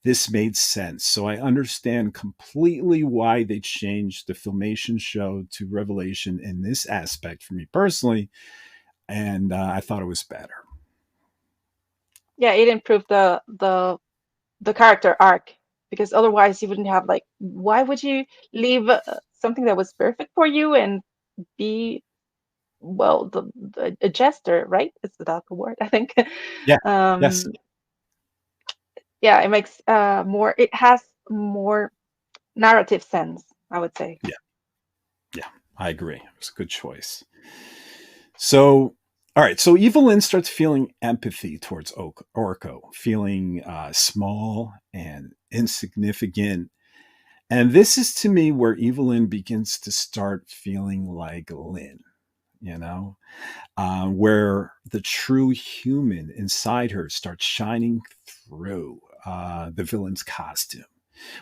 Speaker 1: this made sense. So I understand completely why they changed the Filmation show to Revelation in this aspect for me personally. And I thought it was better.
Speaker 2: Yeah, it improved the character arc, because otherwise you wouldn't have, like, why would you leave something that was perfect for you and be, well, a jester, right? It's the darker word, I think.
Speaker 1: Yeah. Yes.
Speaker 2: um yeah, it makes it has more narrative sense, I would say.
Speaker 1: Yeah. Yeah. I agree. It was a good choice. So, all right. So Evelyn starts feeling empathy towards Orco, feeling small and insignificant. And this is to me where Evelyn begins to start feeling like Lynn, where the true human inside her starts shining through the villain's costume.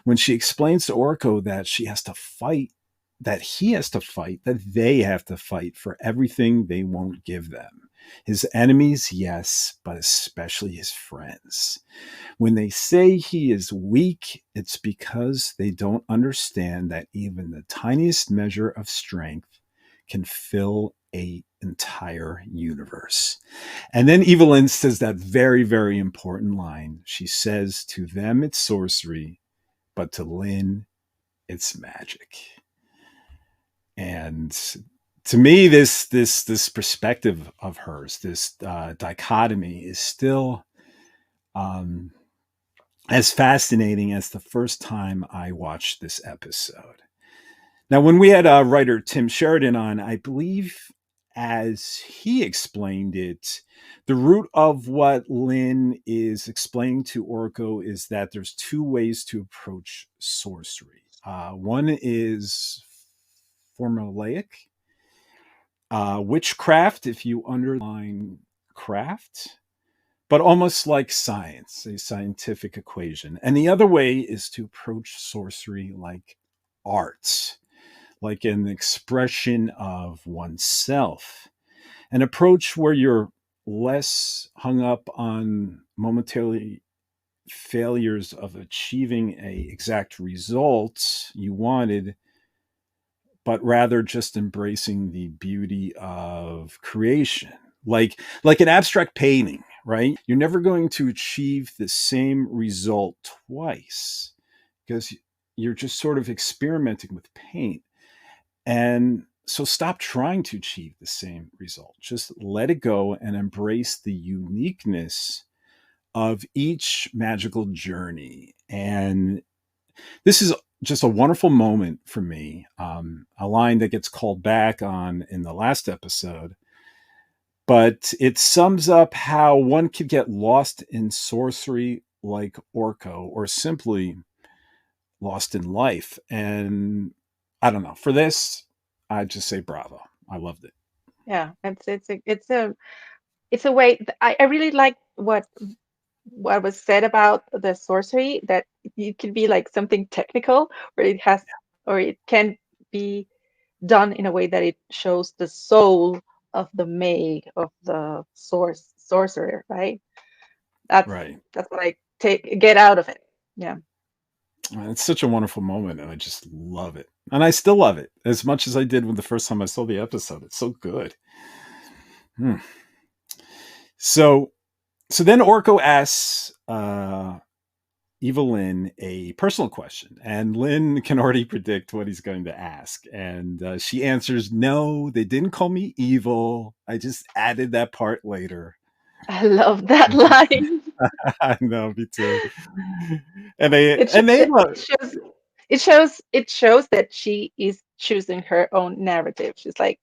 Speaker 1: When she explains to Orco that she has to fight, that he has to fight, that they have to fight for everything they won't give them. His enemies, yes, but especially his friends. When they say he is weak, it's because they don't understand that even the tiniest measure of strength can fill an entire universe. And then Evelyn says that very, very important line. She says, to them it's sorcery, but to Lynn, it's magic. And to me, this perspective of hers, this dichotomy, is still as fascinating as the first time I watched this episode. Now, when we had writer Tim Sheridan on, I believe, as he explained it, the root of what Lynn is explaining to Orco is that there's 2 ways to approach sorcery. One is formulaic, witchcraft, if you underline craft, but almost like science, a scientific equation. And the other way is to approach sorcery like art, like an expression of oneself, an approach where you're less hung up on momentarily failures of achieving a exact result you wanted, but rather just embracing the beauty of creation. Like an abstract painting, right? You're never going to achieve the same result twice because you're just sort of experimenting with paint. And so stop trying to achieve the same result. Just let it go and embrace the uniqueness of each magical journey. And this is just a wonderful moment for me. A line that gets called back on in the last episode, but it sums up how one could get lost in sorcery like Orco, or simply lost in life. And I don't know. For this, I just say bravo. I loved it.
Speaker 2: Yeah, it's a way I really like what was said about the sorcery, that it can be like something technical, or it can be done in a way that it shows the soul of the maid, of the sorcerer, right? that's
Speaker 1: Right.
Speaker 2: that's what I get out of it. Yeah.
Speaker 1: It's such a wonderful moment, and I just love it. And I still love it as much as I did when the first time I saw the episode. It's so good. Hmm. So, so then Orko asks Eva Lynn a personal question, and Lynn can already predict what he's going to ask. And she answers, "No, they didn't call me evil. I just added that part later."
Speaker 2: I love that line.
Speaker 1: I know, me too. And they
Speaker 2: it
Speaker 1: and
Speaker 2: shows
Speaker 1: they
Speaker 2: it, it shows that she is choosing her own narrative. She's like,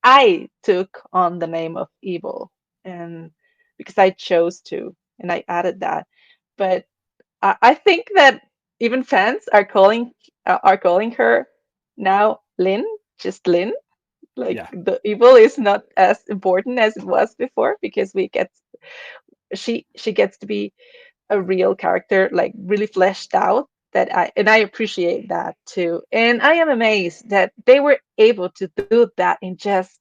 Speaker 2: I took on the name of evil, and because I chose to, and I added that. But I think that even fans are calling her now Lynn, just Lynn. Like
Speaker 1: yeah,
Speaker 2: the evil is not as important as it was before, because we get she gets to be a real character, like really fleshed out. That I appreciate that too. And I am amazed that they were able to do that in just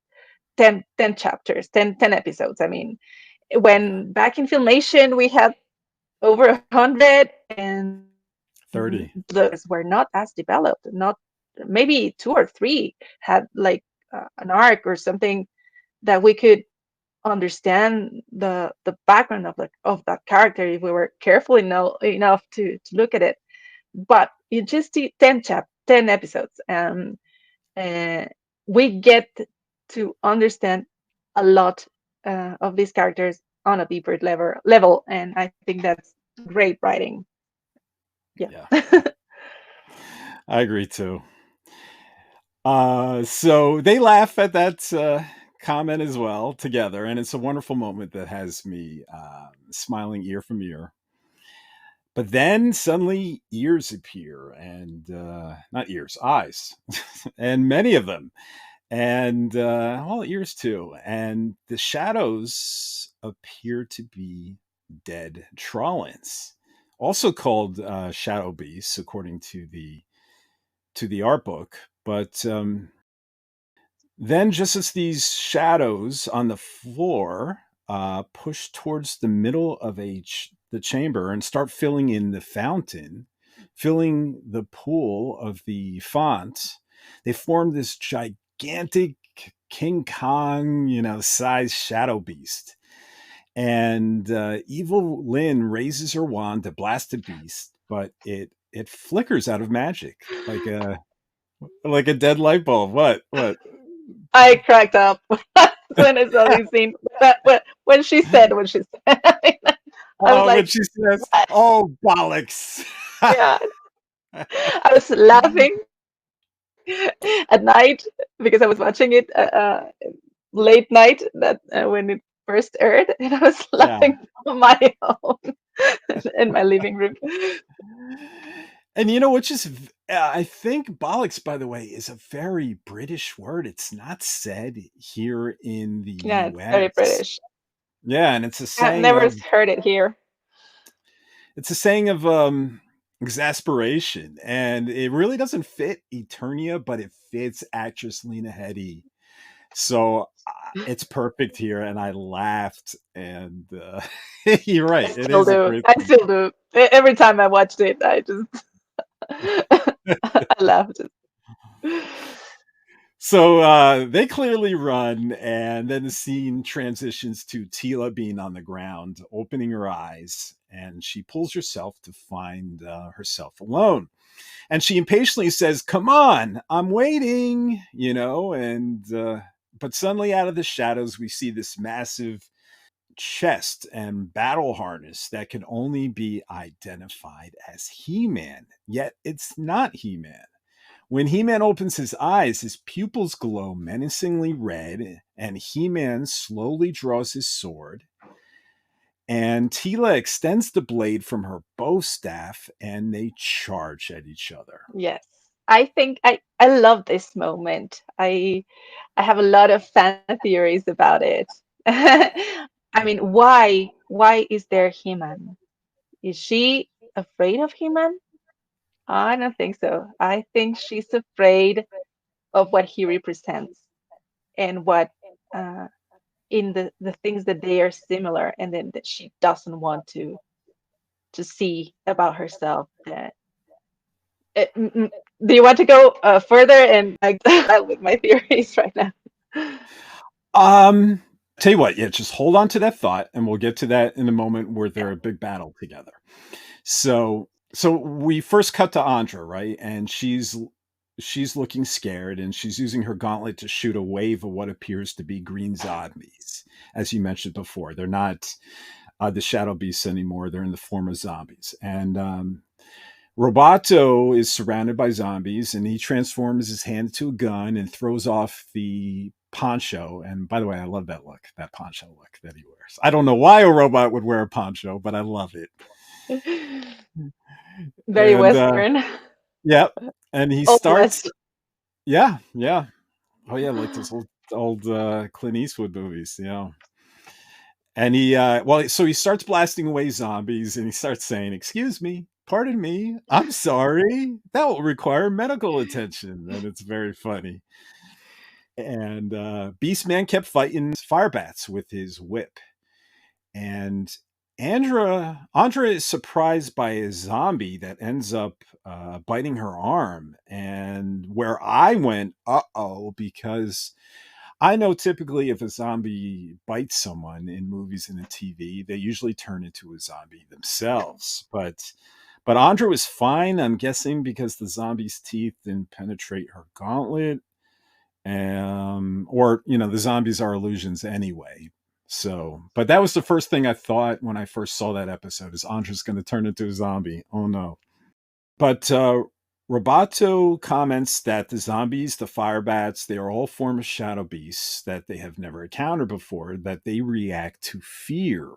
Speaker 2: 10 chapters, 10 episodes. I mean,
Speaker 1: yeah,
Speaker 2: when back in Filmation we had over 100, and the
Speaker 1: 30.
Speaker 2: characters were not as developed. Not maybe two or three had like an arc or something that we could understand the background of that character if we were careful enough to look at it. But in just 10 episodes, uh, we get to understand a lot of these characters on a deeper level, and I think that's great writing. Yeah.
Speaker 1: Yeah, I agree too. So they laugh at that comment as well together, and it's a wonderful moment that has me smiling ear from ear. But then suddenly ears appear, and not ears, eyes, and many of them, and well, ears too. And the shadows appear to be dead Trollins, also called shadow beasts, according to the art book. But then, just as these shadows on the floor push towards the middle of the chamber and start filling in the fountain, filling the pool of the font, they form this gigantic King Kong, size shadow beast. And Evil Lynn raises her wand to blast the beast, but it flickers out of magic like a dead light bulb. What?
Speaker 2: I cracked up when I saw this scene. When she said what she said, I was
Speaker 1: Oh, when
Speaker 2: like,
Speaker 1: she says,
Speaker 2: what?
Speaker 1: "Oh, bollocks."
Speaker 2: Yeah, I was laughing at night because I was watching it late night, that when it first aired, and I was
Speaker 1: Yeah.
Speaker 2: laughing on my own in my living room.
Speaker 1: And you know, which is, I think bollocks, by the way, is a very British word. It's not said here in the
Speaker 2: Yeah, it's very
Speaker 1: US.
Speaker 2: British.
Speaker 1: Yeah, and
Speaker 2: I've never heard it here.
Speaker 1: it's a saying of exasperation, and it really doesn't fit Eternia, but it fits actress Lena Headey. So it's perfect here, and I laughed. And you're
Speaker 2: I
Speaker 1: right; it
Speaker 2: still
Speaker 1: is a
Speaker 2: do.
Speaker 1: great
Speaker 2: I
Speaker 1: thing.
Speaker 2: still do. Every time I watched it, I just I laughed.
Speaker 1: So they clearly run, and then the scene transitions to Tila being on the ground, opening her eyes, and she pulls herself to find herself alone. And she impatiently says, "Come on, I'm waiting," and but suddenly out of the shadows, we see this massive chest and battle harness that can only be identified as He-Man. Yet it's not He-Man. When He-Man opens his eyes, his pupils glow menacingly red, and He-Man slowly draws his sword. And Tila extends the blade from her bow staff, and they charge at each other.
Speaker 2: Yes. I think I love this moment. I have a lot of fan theories about it. I mean, why is there He-Man? Is she afraid of He-Man? I don't think so. I think she's afraid of what he represents and what uh, in the things that they are similar, and then that she doesn't want to see about herself. That do you want to go further and like with my theories right now?
Speaker 1: Um, Tell you what, yeah, just hold on to that thought, and we'll get to that in a moment where
Speaker 2: Yeah.
Speaker 1: they're a big battle together. So we first cut to Andra, right? And she's looking scared, and she's using her gauntlet to shoot a wave of what appears to be green zombies. As you mentioned before, they're not the shadow beasts anymore. They're in the form of zombies. And Roboto is surrounded by zombies, and he transforms his hand to a gun and throws off the poncho. And by the way, I love that look, that poncho look that he wears. I don't know why a robot would wear a poncho, but I love it.
Speaker 2: Very
Speaker 1: And
Speaker 2: Western.
Speaker 1: yep, and he
Speaker 2: Old
Speaker 1: starts.
Speaker 2: West.
Speaker 1: Yeah, yeah. Oh yeah, like those old Clint Eastwood movies. And so he starts blasting away zombies, and he starts saying, "Excuse me, pardon me, I'm sorry. That will require medical attention." And it's very funny. And Beastman kept fighting fire bats with his whip. And Andra is surprised by a zombie that ends up biting her arm. And where I went, uh-oh, because I know typically if a zombie bites someone in movies and in TV, they usually turn into a zombie themselves. But Andra was fine, I'm guessing, because the zombie's teeth didn't penetrate her gauntlet. Or the zombies are illusions anyway. So, but that was the first thing I thought when I first saw that episode: is Andra's going to turn into a zombie? Oh no! But Roboto comments that the zombies, the fire bats, they are all form of shadow beasts that they have never encountered before. That they react to fear.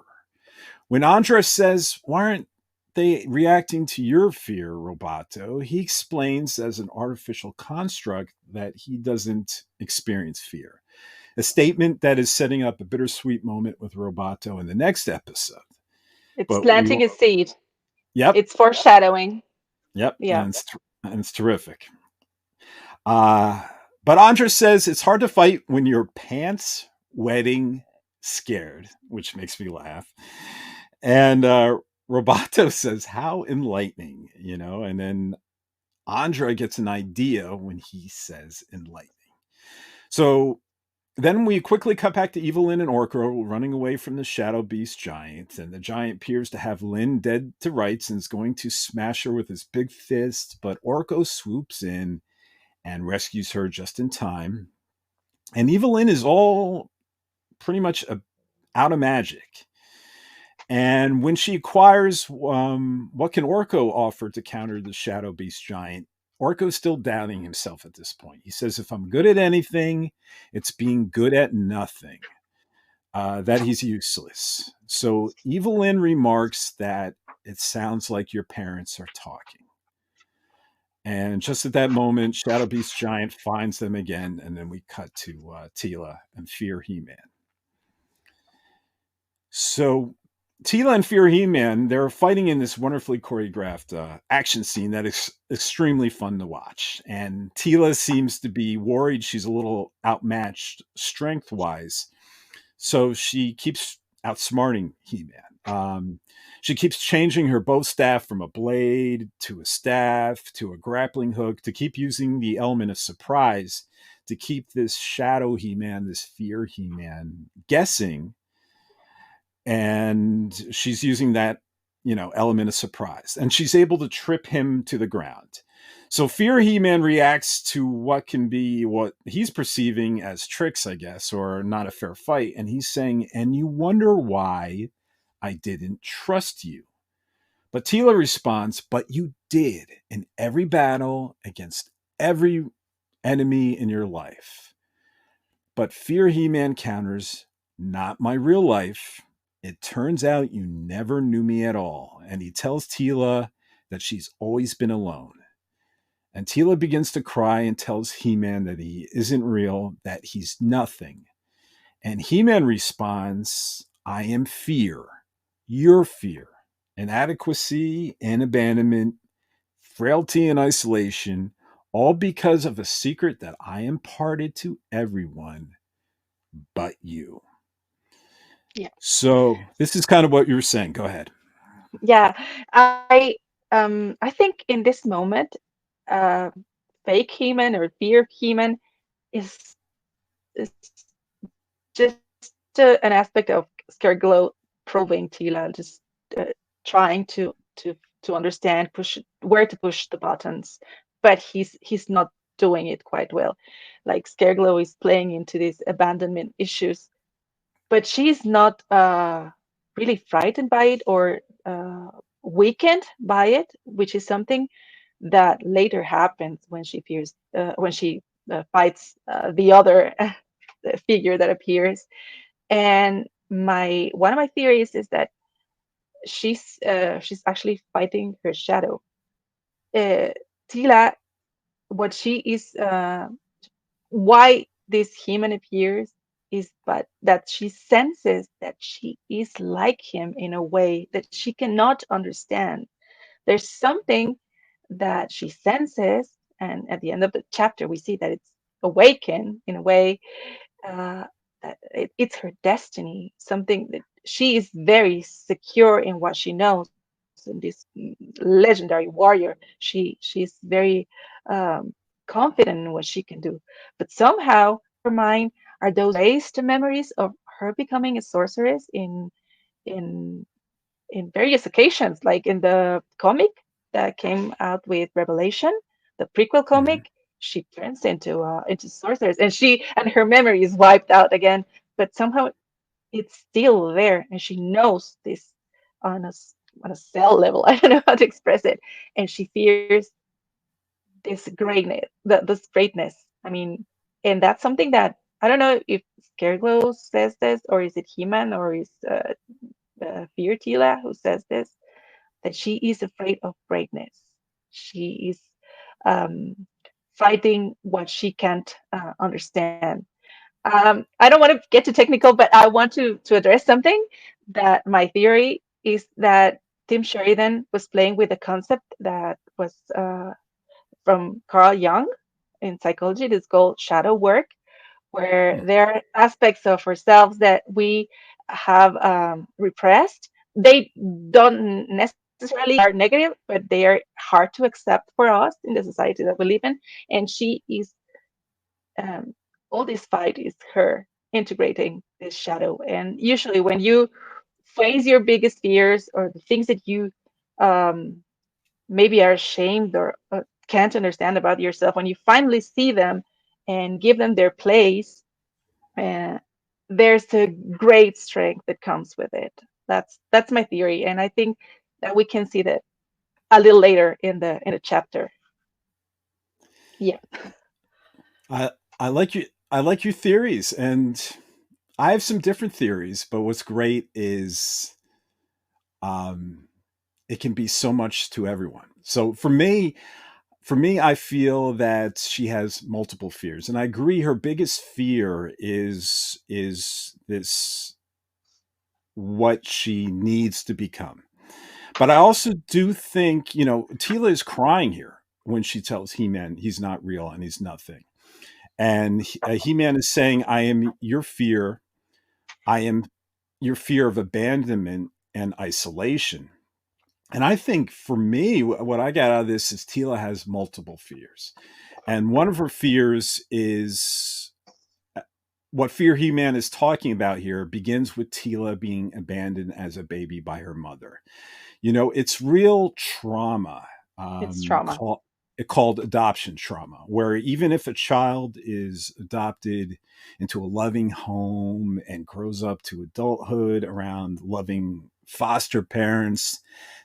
Speaker 1: When Andra says, "Why aren't they reacting to your fear, Roboto?" he explains as an artificial construct that he doesn't experience fear. A statement that is setting up a bittersweet moment with Roboto in the next episode.
Speaker 2: It's
Speaker 1: But we
Speaker 2: planting
Speaker 1: will,
Speaker 2: a seed.
Speaker 1: yep,
Speaker 2: It's foreshadowing.
Speaker 1: yep,
Speaker 2: Yeah.
Speaker 1: and it's terrific. Uh, but Andra says it's hard to fight when you're pants wetting scared, which makes me laugh. And Roboto says, "How enlightening," and then Andra gets an idea when he says enlightening. So then we quickly cut back to Evelyn and Orco running away from the Shadow Beast giant, and the giant appears to have Lynn dead to rights and is going to smash her with his big fist, but Orco swoops in and rescues her just in time. And Evelyn is all pretty much out of magic. And when she acquires what can Orco offer to counter the Shadow Beast giant, Orco's still doubting himself at this point. He says, "If I'm good at anything, it's being good at nothing." That he's useless. So Evelyn remarks that it sounds like your parents are talking. And just at that moment, Shadow Beast Giant finds them again, and then we cut to Tila and Fear He-Man. So Tila and Fear He-Man, they're fighting in this wonderfully choreographed action scene that is extremely fun to watch. And Tila seems to be worried she's a little outmatched strength-wise. So she keeps outsmarting He-Man. She keeps changing her bow staff from a blade to a staff to a grappling hook to keep using the element of surprise to keep this shadow He-Man, this fear He-Man guessing, and she's using that element of surprise, and she's able to trip him to the ground. So fear He-Man reacts to what can be what he's perceiving as tricks, I guess, or not a fair fight, and he's saying, and you wonder why I didn't trust you. But Tila responds, but you did in every battle against every enemy in your life. But fear He-Man counters, not my real life. It turns out you never knew me at all. And he tells Tila that she's always been alone. And Tila begins to cry and tells He-Man that he isn't real, that he's nothing. And He-Man responds, I am fear, your fear, inadequacy and abandonment, frailty and isolation, all because of a secret that I imparted to everyone but you.
Speaker 2: Yeah.
Speaker 1: So this is kind of what you were saying. Go ahead.
Speaker 2: Yeah. I think in this moment, uh, fake He-Man or fear He-Man is just an aspect of Scareglow probing Tila, just uh, trying to understand push where to push the buttons, but he's not doing it quite well. Like Scareglow is playing into these abandonment issues, but she's not really frightened by it or weakened by it, which is something that later happens when she fights the other figure that appears. And my one of my theories is that she's actually fighting her shadow. Uh, Tila, what she is, why this human appears is but that she senses that she is like him in a way that she cannot understand. There's something that she senses, and at the end of the chapter, we see that it's awakened in a way uh, that it's her destiny, something that she is very secure in what she knows. And this legendary warrior, she's very um, confident in what she can do. But somehow, her mind are those erased memories of her becoming a sorceress in in various occasions, like in the comic that came out with Revelation, the prequel
Speaker 1: Mhm.
Speaker 2: comic. She turns into sorceress, and she and her memory is wiped out again. But somehow it's still there, and she knows this on on a cell level. I don't know how to express it, and she fears this greatness, this greatness. I mean, and that's something that I don't know if Scareglow says this, or is it He-Man, or is Fear Tila who says this, that she is afraid of greatness. She is um, fighting what she can't understand. I don't want to get too technical, but I want to address something that my theory is that Tim Sheridan was playing with a concept that was from Carl Jung in psychology. It is called shadow work, where
Speaker 1: Hmm.
Speaker 2: there are aspects of ourselves that we have repressed. They don't necessarily are negative, but they are hard to accept for us in the society that we live in. And she is um, all this fight is her integrating this shadow. And usually, when you face your biggest fears or the things that you um, maybe are ashamed or can't understand about yourself, when you finally see them and give them their place, uh, there's a great strength that comes with it. That's my theory, and I think that we can see that a little later in the chapter. Yeah,
Speaker 1: I I like you. I like your theories, and I have some different theories. But what's great is um, it can be so much to everyone. So for me, I feel that she has multiple fears, and I agree. Her biggest fear is this what she needs to become. But I also do think Tila is crying here when she tells He-Man he's not real and he's nothing, and He-Man is saying, "I am your fear. I am." your fear of abandonment and isolation. And I think for me, what I got out of this is Tila has multiple fears. And one of her fears is what fear He-Man is talking about here begins with Tila being abandoned as a baby by her mother. It's real trauma,
Speaker 2: It's trauma.
Speaker 1: called adoption trauma, where even if a child is adopted into a loving home and grows up to adulthood around loving foster parents,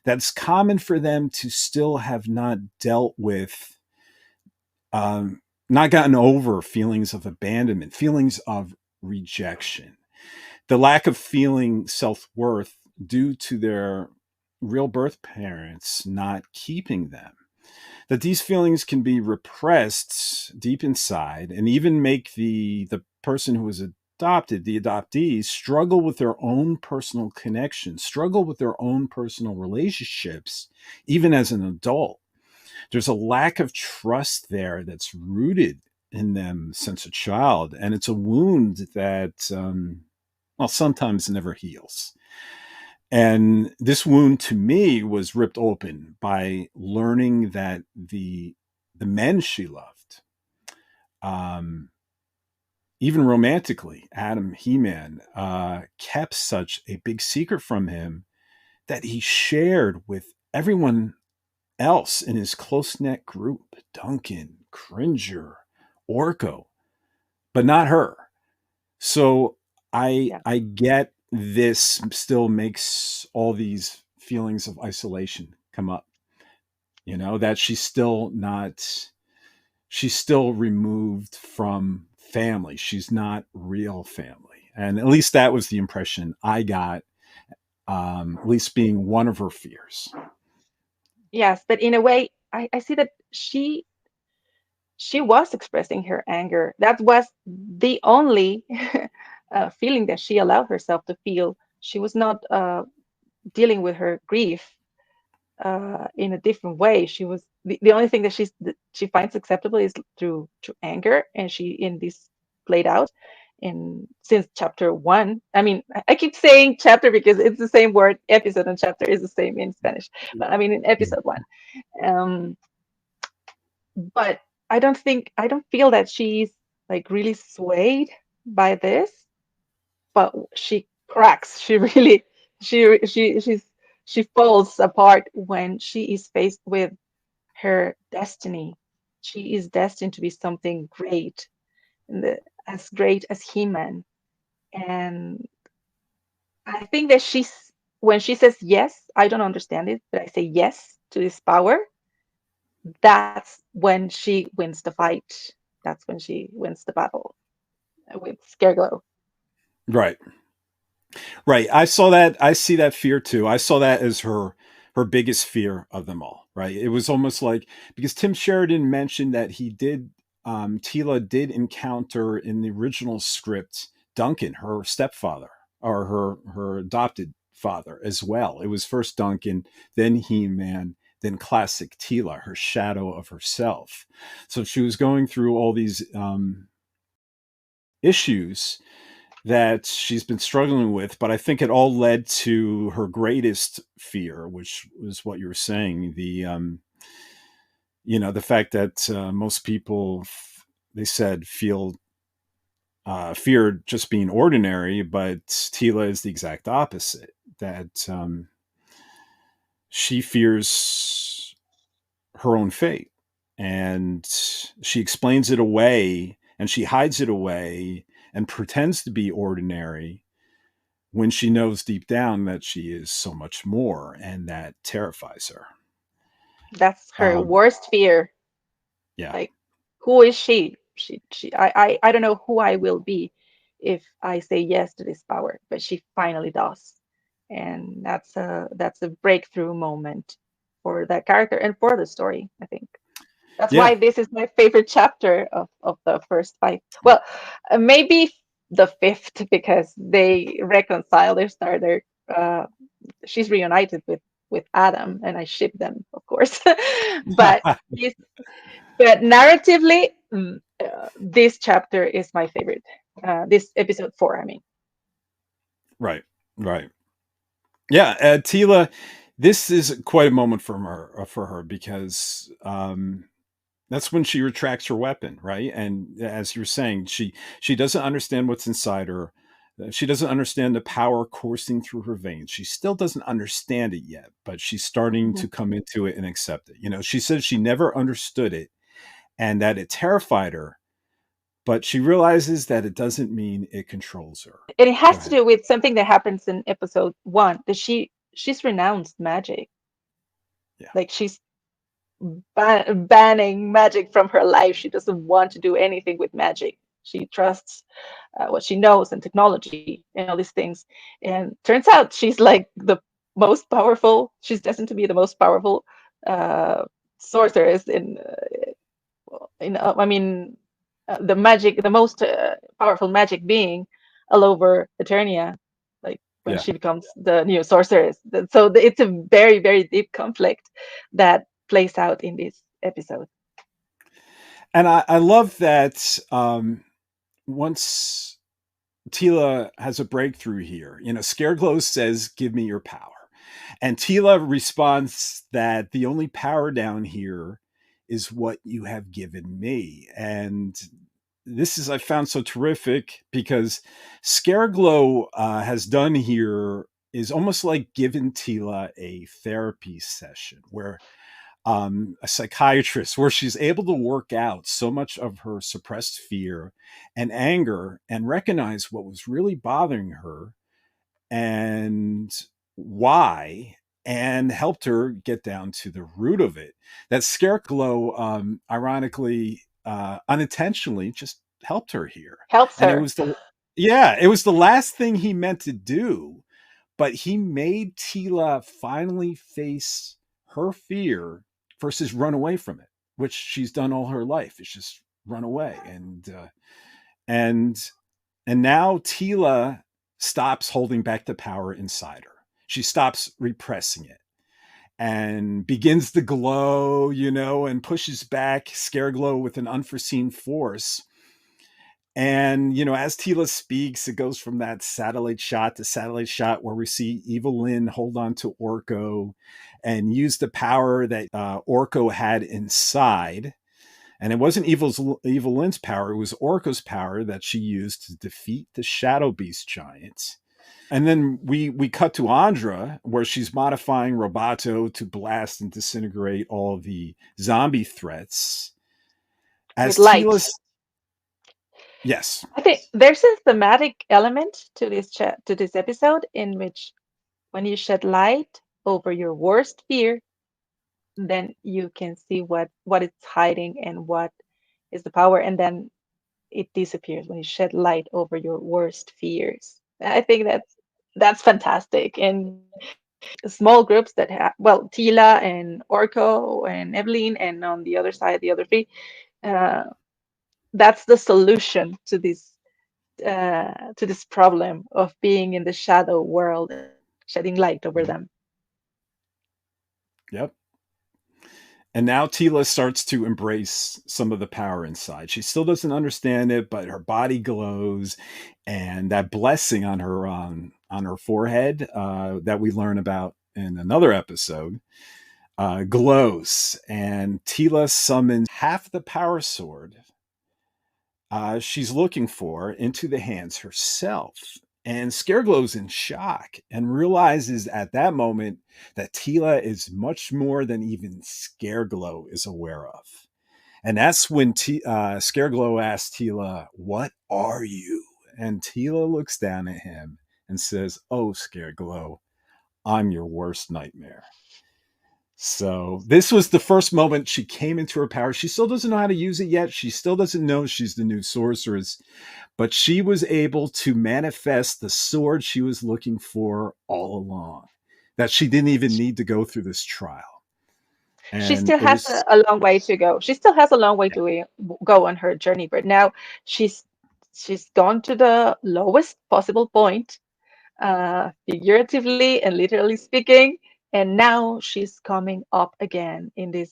Speaker 1: that's common for them to still have not dealt with, not gotten over feelings of abandonment, feelings of rejection, the lack of feeling self worth due to their real birth parents not keeping them. That these feelings can be repressed deep inside and even make the person who is adopted, the adoptees, struggle with their own personal connections, struggle with their own personal relationships, even as an adult. There's a lack of trust there that's rooted in them since a child, and it's a wound that well, sometimes never heals. And this wound to me was ripped open by learning that the men she loved, um, even romantically, Adam, He-Man, kept such a big secret from him that he shared with everyone else in his close knit group: Duncan, Cringer, Orco, but not her. So
Speaker 2: Yeah.
Speaker 1: I get this still makes all these feelings of isolation come up. That she's still removed from family. She's not real family. And at least that was the impression I got, at least being one of her fears.
Speaker 2: Yes, but in a way, I see that she was expressing her anger. That was the only feeling that she allowed herself to feel. She was not dealing with her grief in a different way. She was the only thing that she finds acceptable is through anger, and she in this played out in since chapter one. I mean, I keep saying chapter because it's the same word. Episode and chapter is the same in Spanish, but I mean in episode one. Um, but I don't feel that she's like really swayed by this, but she cracks. She really she falls apart when she is faced with her destiny. She is destined to be something great, as great as He-Man. And I think that when she says yes, I don't understand it, but I say yes to this power. That's when she wins the fight. That's when she wins the battle with Scareglow.
Speaker 1: Right. Right. I saw that. I see that fear too. I saw that as her biggest fear of them all. Right. It was almost like, because Tim Sheridan mentioned that Tila did encounter in the original script Duncan, her stepfather, or her adopted father as well. It was first Duncan, then He-Man, then classic Tila, her shadow of herself. So she was going through all these issues that she's been struggling with, but I think it all led to her greatest fear, which was what you were saying, the fact that most people, they said, feel fear just being ordinary, but Tila is the exact opposite. That she fears her own fate, and she explains it away, and she hides it away, and pretends to be ordinary when she knows deep down that she is so much more, and that terrifies her.
Speaker 2: That's her
Speaker 1: Um,
Speaker 2: worst fear.
Speaker 1: yeah,
Speaker 2: Like, who is she? I don't know who I will be if I say yes to this power, but she finally does. And that's a breakthrough moment for that character and for the story, I think. That's
Speaker 1: yeah,
Speaker 2: why this is my favorite chapter of the first five. Well, maybe the fifth because they reconcile. They start their she's reunited with Adam, and I ship them, of course. but this, but narratively, this chapter is my favorite. This episode four, I mean.
Speaker 1: right. Right. Yeah, Tila, this is quite a moment for her because that's when she retracts her weapon, right? And as you're saying, she doesn't understand what's inside her. She doesn't understand the power coursing through her veins. She still doesn't understand it yet, but she's starting
Speaker 2: Mhm.
Speaker 1: to come into it and accept it. You know, she says she never understood it and that it terrified her, but she realizes that it doesn't mean it controls her.
Speaker 2: And it
Speaker 1: Go
Speaker 2: has to
Speaker 1: ahead.
Speaker 2: do with something that happens in episode one, that she's renounced magic.
Speaker 1: Yeah.
Speaker 2: Like she's banning magic from her life. She doesn't want to do anything with magic. She trusts what she knows and technology and all these things. And turns out she's like the most powerful. She's destined to be the most powerful uh, sorceress I mean, the magic, the most powerful magic being all over Eternia, like when
Speaker 1: Yeah.
Speaker 2: she becomes the new sorceress. So it's a very, very deep conflict that plays out in this episode.
Speaker 1: And I love that once Tila has a breakthrough here. You know, Scareglow says, "Give me your power." And Tila responds that the only power down here is what you have given me. And this is I found so terrific because Scareglow has done here is almost like giving Tila a therapy session where a psychiatrist where she's able to work out so much of her suppressed fear and anger and recognize what was really bothering her and why and helped her get down to the root of it. That Scarecrow, ironically, unintentionally, just helped her here,
Speaker 2: Helps
Speaker 1: and it
Speaker 2: her.
Speaker 1: was the yeah, it was the last thing he meant to do, but he made Tila finally face her fear versus run away from it, which she's done all her life. It's just run away, and and now Tila stops holding back the power inside her. She stops repressing it and begins to glow, you know, and pushes back Scare Glow with an unforeseen force. And, you know, as Tila speaks, it goes from that satellite shot to satellite shot where we see Evil Lyn hold on to Orco and use the power that Orco had inside. And it wasn't Evil Lyn's power, it was Orco's power that she used to defeat the Shadow Beast giant. And then we cut to Andra, where she's modifying Roboto to blast and disintegrate all the zombie threats.
Speaker 2: With
Speaker 1: As
Speaker 2: light.
Speaker 1: Tila's yes,
Speaker 2: I think there's a thematic element to this episode in which when you shed light over your worst fear, then you can see what it's hiding and what is the power, and then it disappears when you shed light over your worst fears. I think that's fantastic. And small groups that have, well, Tila and Orco and Evelyn, and on the other side, the other three, uh, that's the solution to this problem of being in the shadow world and shedding light over them.
Speaker 1: yep. And now Tila starts to embrace some of the power inside. She still doesn't understand it, but her body glows, and that blessing on her forehead that we learn about in another episode glows. And Tila summons half the power sword she's looking for into the hands herself. And Scareglow's in shock and realizes at that moment that Tila is much more than even Scareglow is aware of. And that's when Scareglow asks Tila, "What are you?" And Tila looks down at him and says, "Oh, Scareglow, I'm your worst nightmare." So this was the first moment she came into her power. She still doesn't know how to use it yet. She still doesn't know she's the new sorceress, but she was able to manifest the sword she was looking for all along. That she didn't even need to go through this trial.
Speaker 2: She
Speaker 1: And
Speaker 2: still
Speaker 1: it
Speaker 2: has
Speaker 1: was
Speaker 2: a long way to go. She still has a long way to go on her journey, but now she's she's gone to the lowest possible point, figuratively and literally speaking, and now she's coming up again in the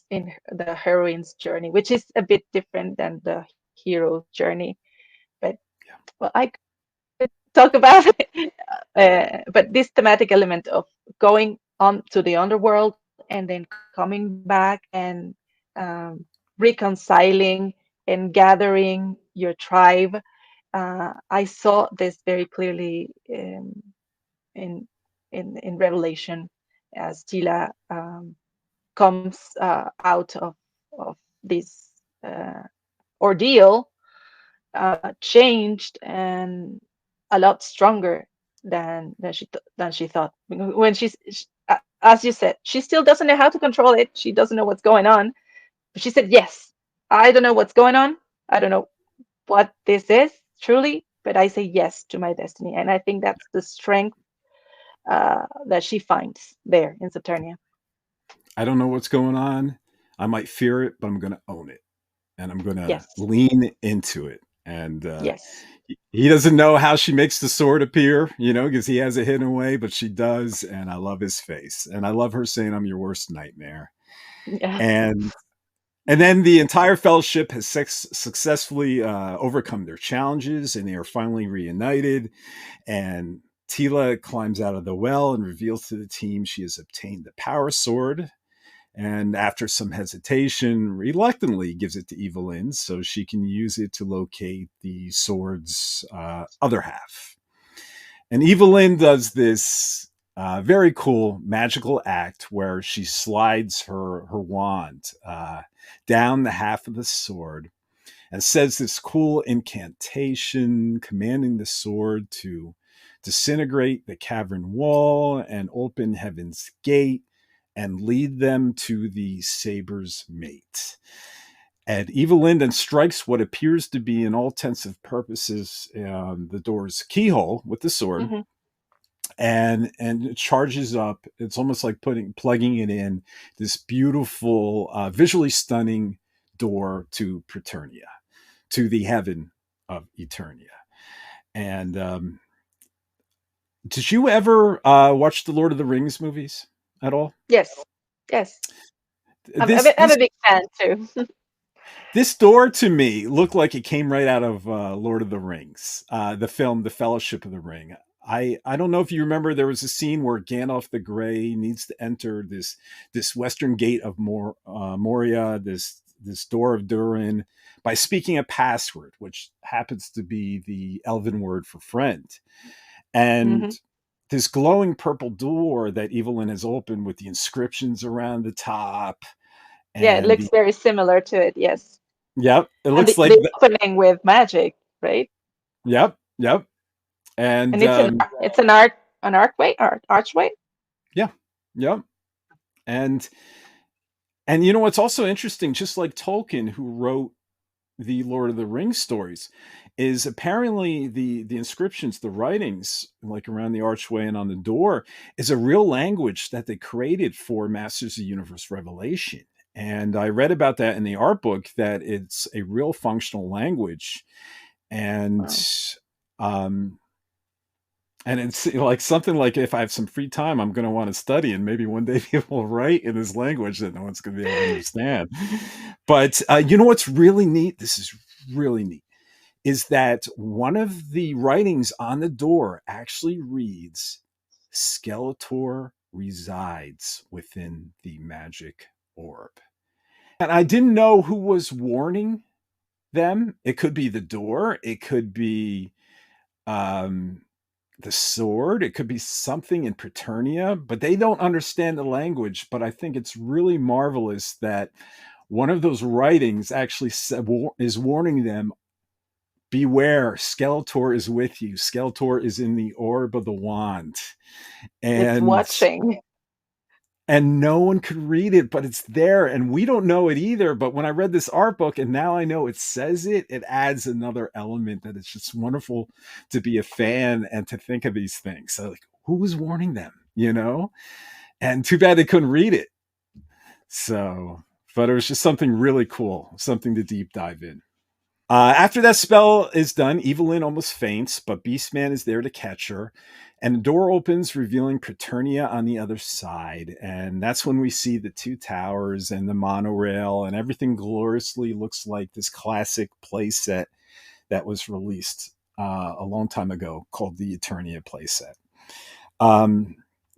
Speaker 2: heroine's journey, which is a bit different than the hero's journey. But well, I talk about it. But this thematic element of going on to the underworld and then coming back and um, reconciling and gathering your tribe. I saw this very clearly in in Revelation as Tila comes out of this ordeal, changed and a lot stronger than she thought. When as you said, she still doesn't know how to control it. She doesn't know what's going on. But she said, "Yes, I don't know what's going on. I don't know what this is truly, but I say yes to my destiny." And I think that's the strength that she finds there in Subternia.
Speaker 1: I don't know what's going on. I might fear it, but I'm going to own it, and I'm going to
Speaker 2: Yes,
Speaker 1: lean into it. And
Speaker 2: yes,
Speaker 1: he doesn't know how she makes the sword appear, because he has it hidden away, but she does. And I love his face. And I love her saying, "I'm your worst nightmare."
Speaker 2: yeah,
Speaker 1: And then the entire fellowship has successfully overcome their challenges, and they are finally reunited. And Tila climbs out of the well and reveals to the team she has obtained the power sword. And after some hesitation, reluctantly gives it to Evelyn so she can use it to locate the sword's other half. And Evelyn does this very cool magical act where she slides her wand down the half of the sword and says this cool incantation commanding the sword to disintegrate the cavern wall and open heaven's gate and lead them to the saber's mate. And Evelyn then strikes what appears to be, in all intents and purposes, the door's keyhole with the sword,
Speaker 2: hmm
Speaker 1: and it charges up. It's almost like plugging it in this beautiful, visually stunning door to Preternia, to the heaven of Eternia. And did you ever watch the Lord of the Rings movies at all?
Speaker 2: yes, yes.
Speaker 1: This
Speaker 2: I'm
Speaker 1: this
Speaker 2: a big fan too.
Speaker 1: this door to me looked like it came right out of Lord of the Rings, the film, The Fellowship of the Ring. I don't know if you remember, there was a scene where Gandalf the Grey needs to enter this western gate of Moria, this door of Durin, by speaking a password, which happens to be the Elven word for friend. And
Speaker 2: hmm
Speaker 1: this glowing purple door that Evelyn has opened with the inscriptions around the top,
Speaker 2: Yeah, it
Speaker 1: and
Speaker 2: looks
Speaker 1: the
Speaker 2: very similar to it. Yes,
Speaker 1: yep, it
Speaker 2: and
Speaker 1: looks like
Speaker 2: the opening with magic, right?
Speaker 1: yep, and
Speaker 2: And it's an archway archway.
Speaker 1: yeah, yep, and and what's also interesting, just like Tolkien, who wrote the Lord of the Rings stories, is apparently the inscriptions, the writings, like around the archway and on the door, is a real language that they created for Masters of the Universe Revelation. And I read about that in the art book, that it's a real functional language. And
Speaker 2: Wow,
Speaker 1: um, and it's like something like, if I have some free time, I'm going to want to study, and maybe one day people will write in this language that no one's going to be able to understand. But what's really neat? This is really neat. Is that one of the writings on the door actually reads, "Skeletor resides within the magic orb." And I didn't know who was warning them. It could be the door. It could be um, the sword. It could be something in Preternia, but they don't understand the language. But I think it's really marvelous that one of those writings actually is warning them, "Beware, Skeletor is with you. Skeletor is in the orb of the wand."
Speaker 2: it's
Speaker 1: And
Speaker 2: watching.
Speaker 1: no one could read it, but it's there, and we don't know it either. But when I read this art book, and now I know it says it, it adds another element that it's just wonderful to be a fan and to think of these things. So, like, who was warning them? And too bad they couldn't read it. So, but it was just something really cool, something to deep dive in. After that spell is done, Evelyn almost faints, but Beastman is there to catch her. And the door opens, revealing Preternia on the other side. And that's when we see the two towers and the monorail, and everything gloriously looks like this classic playset that was released a long time ago called the Eternia playset. Um,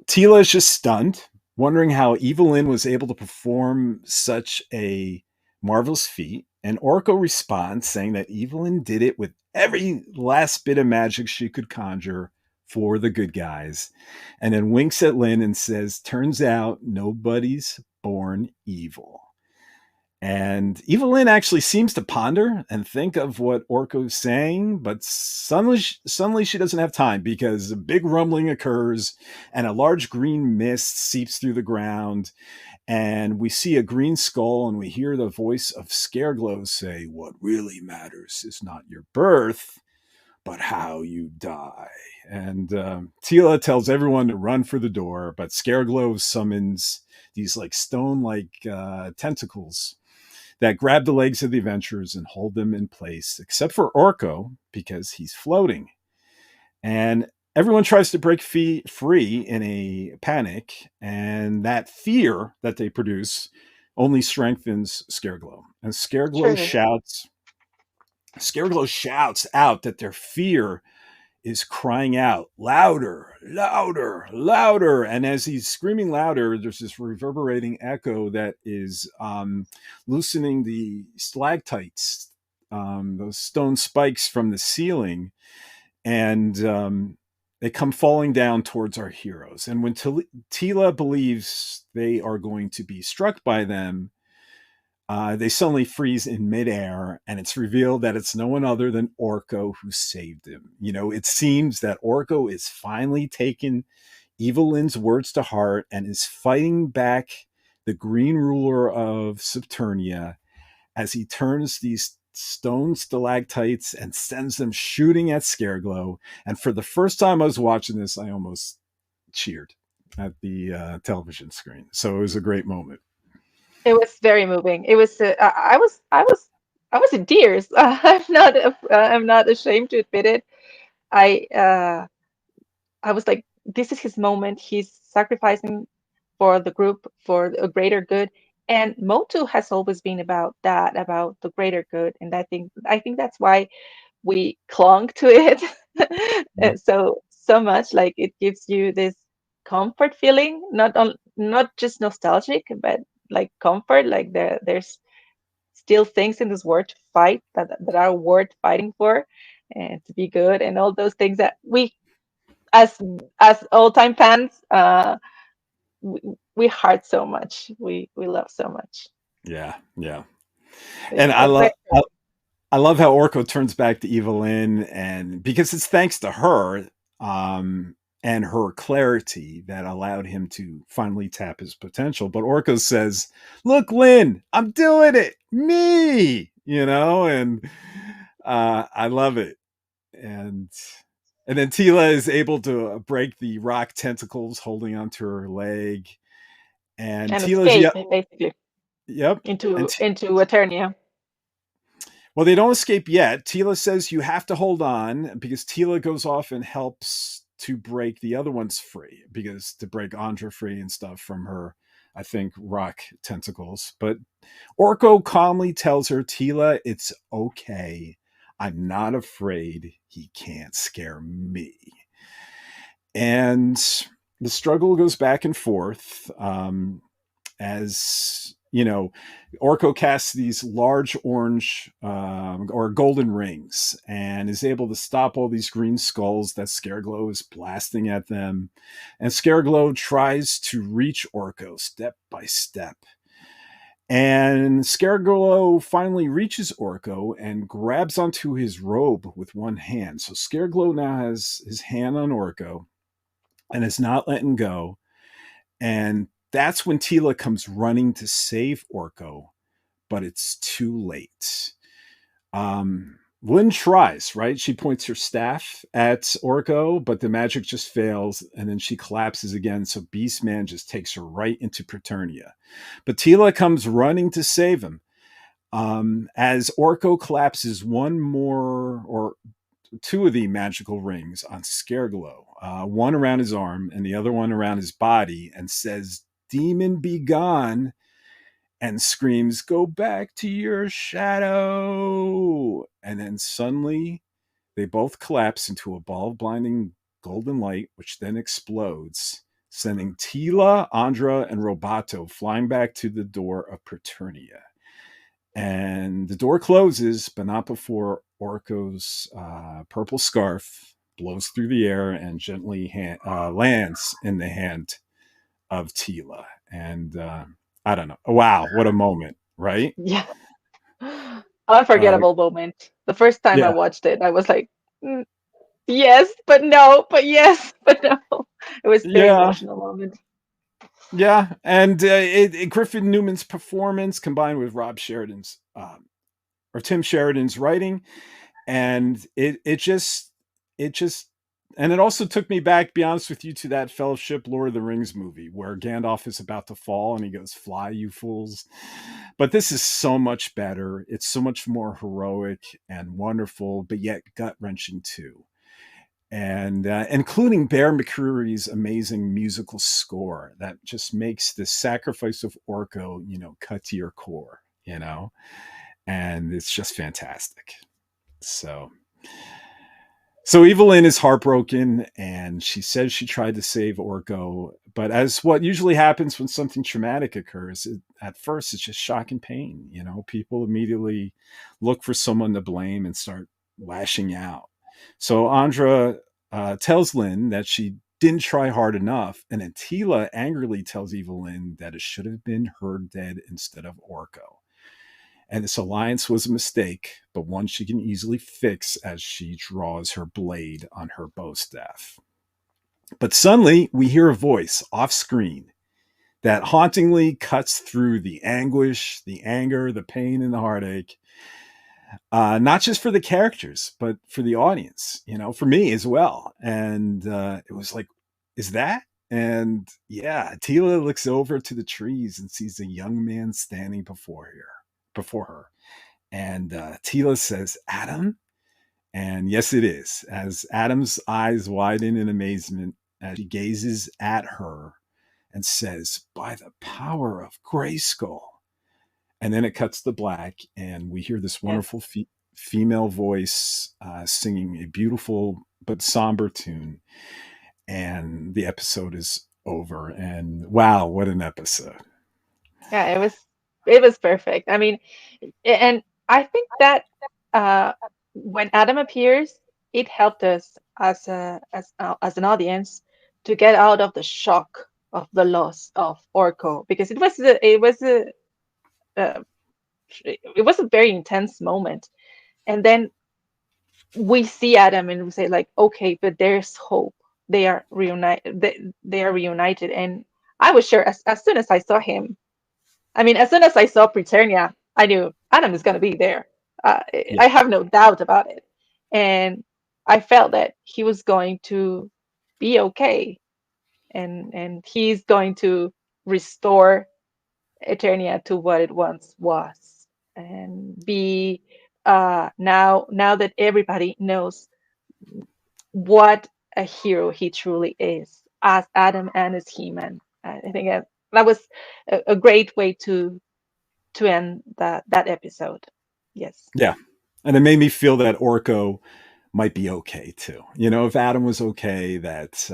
Speaker 1: Tila is just stunned, wondering how Evelyn was able to perform such a marvelous feat. And Orko responds saying that Evelyn did it with every last bit of magic she could conjure for the good guys. And then winks at Lynn and says, turns out nobody's born evil. And Evelyn actually seems to ponder and think of what Orko's saying, but suddenly she doesn't have time because a big rumbling occurs and a large green mist seeps through the ground. And we see a green skull and we hear the voice of Scareglow say, what really matters is not your birth, but how you die. And Tila tells everyone to run for the door, but Scareglow summons these like stone like tentacles that grab the legs of the adventurers and hold them in place, except for Orko, because he's floating. And everyone tries to break free in a panic, and that fear that they produce only strengthens Scareglow. And
Speaker 2: Truly.
Speaker 1: Scareglow shouts out that their fear is crying out louder, louder, louder. And as he's screaming louder, there's this reverberating echo that is loosening the stalactites, those stone spikes from the ceiling. And they come falling down towards our heroes. And when Tila believes they are going to be struck by them, they suddenly freeze in midair, and it's revealed that it's no one other than Orco who saved him. You know, it seems that Orco is finally taken Evelyn's words to heart and is fighting back the green ruler of Subternia as he turns these stone stalactites and sends them shooting at Scareglow. And for the first time I was watching this, I almost cheered at the television screen. So it was a great moment.
Speaker 2: It was very moving. It was. I was in tears. I'm not ashamed to admit it. I. I was like, this is his moment. He's sacrificing for the group, for a greater good. And Motu has always been about that, about the greater good. And I think that's why we clung to it so much. Like it gives you this comfort feeling, not just nostalgic, but like comfort. Like there's still things in this world to fight that are worth fighting for, and to be good, and all those things that we as old time fans we, we heart so much. We love so much.
Speaker 1: Yeah, yeah. And
Speaker 2: It's a great story.
Speaker 1: I love how Orko turns back to Evelyn, and because it's thanks to her and her clarity that allowed him to finally tap his potential. But Orko says, "Look, Lynn, I'm doing it, me." You know, and I love it. And and then Tila is able to break the rock tentacles holding onto her leg, and
Speaker 2: And
Speaker 1: Tila's
Speaker 2: escape basically
Speaker 1: yep, and
Speaker 2: into Eternia.
Speaker 1: well, they don't escape yet. Tila says you have to hold on because Tila goes off and helps to break the other ones free, because to break Andra free and stuff from her, I think, rock tentacles. But Orko calmly tells her, Tila, it's okay. I'm not afraid. He can't scare me. And the struggle goes back and forth. As you know, Orko casts these large orange or golden rings and is able to stop all these green skulls that Scareglow is blasting at them. And Scareglow tries to reach Orko step by step. And Scareglow finally reaches Orko and grabs onto his robe with one hand. So Scareglow now has his hand on Orko and is not letting go. And that's when Tila comes running to save Orko, but it's too late. Lynn tries, right? She points her staff at Orko, but the magic just fails, and then she collapses again. So Beastman just takes her right into Preternia. But Tila comes running to save him. As Orko collapses one more or two of the magical rings on Scareglow, one around his arm and the other one around his body, and says, Demon be gone, and screams, Go back to your shadow. And then suddenly They both collapse into a ball of blinding golden light, which then explodes, sending Tila, Andra, and Roboto flying back to the door of Preternia. And the door closes, but not before Orco's purple scarf blows through the air and gently lands in the hand of Tila. And I don't know. Wow, what a moment, right?
Speaker 2: Yeah.
Speaker 1: Uh,
Speaker 2: Unforgettable moment. The first time I
Speaker 1: yeah,
Speaker 2: watched it, I was like, "Mm, yes, but no, but yes, but no." It was very
Speaker 1: yeah,
Speaker 2: emotional moment.
Speaker 1: yeah. And Griffin Newman's performance combined with Rob Sheridan's or Tim Sheridan's writing, and it just and it also took me back, be honest with you, to that Fellowship Lord of the Rings movie where Gandalf is about to fall and he goes, "Fly, you fools." But this is so much better. It's so much more heroic and wonderful, but yet gut wrenching too. And including Bear McCreary's amazing musical score that just makes the sacrifice of Orco, cut to your core, and it's just fantastic. So Evelyn is heartbroken and she says she tried to save Orko, but as what usually happens when something traumatic occurs, at first it's just shock and pain. People immediately look for someone to blame and start lashing out. So Andra tells Lynn that she didn't try hard enough, and then Tila angrily tells Evelyn that it should have been her dead instead of Orko. And this alliance was a mistake, but one she can easily fix as she draws her blade on her bow staff. But suddenly, we hear a voice off screen that hauntingly cuts through the anguish, the anger, the pain, and the heartache. Not just for the characters, but for the audience, for me as well. And it was like, is that? And yeah, Tila looks over to the trees and sees a young man standing before her. And Tila says, "Adam?" And yes, it is. As Adam's eyes widen in amazement as he gazes at her and says, "By the power of Grayskull." And then it cuts to black, and we hear this
Speaker 2: Yes.
Speaker 1: wonderful female voice singing a beautiful but somber tune. And the episode is over. And wow, what an episode!
Speaker 2: Yeah, it was perfect. I mean, and I think that uh, when Adam appears, it helped us as an audience to get out of the shock of the loss of Orko because uh, it was a very intense moment. And then we see Adam and we say like, okay, but there's hope. They are reunited. They are reunited, and I was sure as soon as I saw him. I mean, as soon as I saw Preternia, I knew Adam is going to be there. I
Speaker 1: Yeah,
Speaker 2: have no doubt about it. And I felt that he was going to be okay, and he's going to restore Eternia to what it once was, and be now that everybody knows what a hero he truly is as Adam and as He-Man. I think that was a great way to end that episode. Yes.
Speaker 1: yeah. And it made me feel that Orko might be okay too. If Adam was okay, that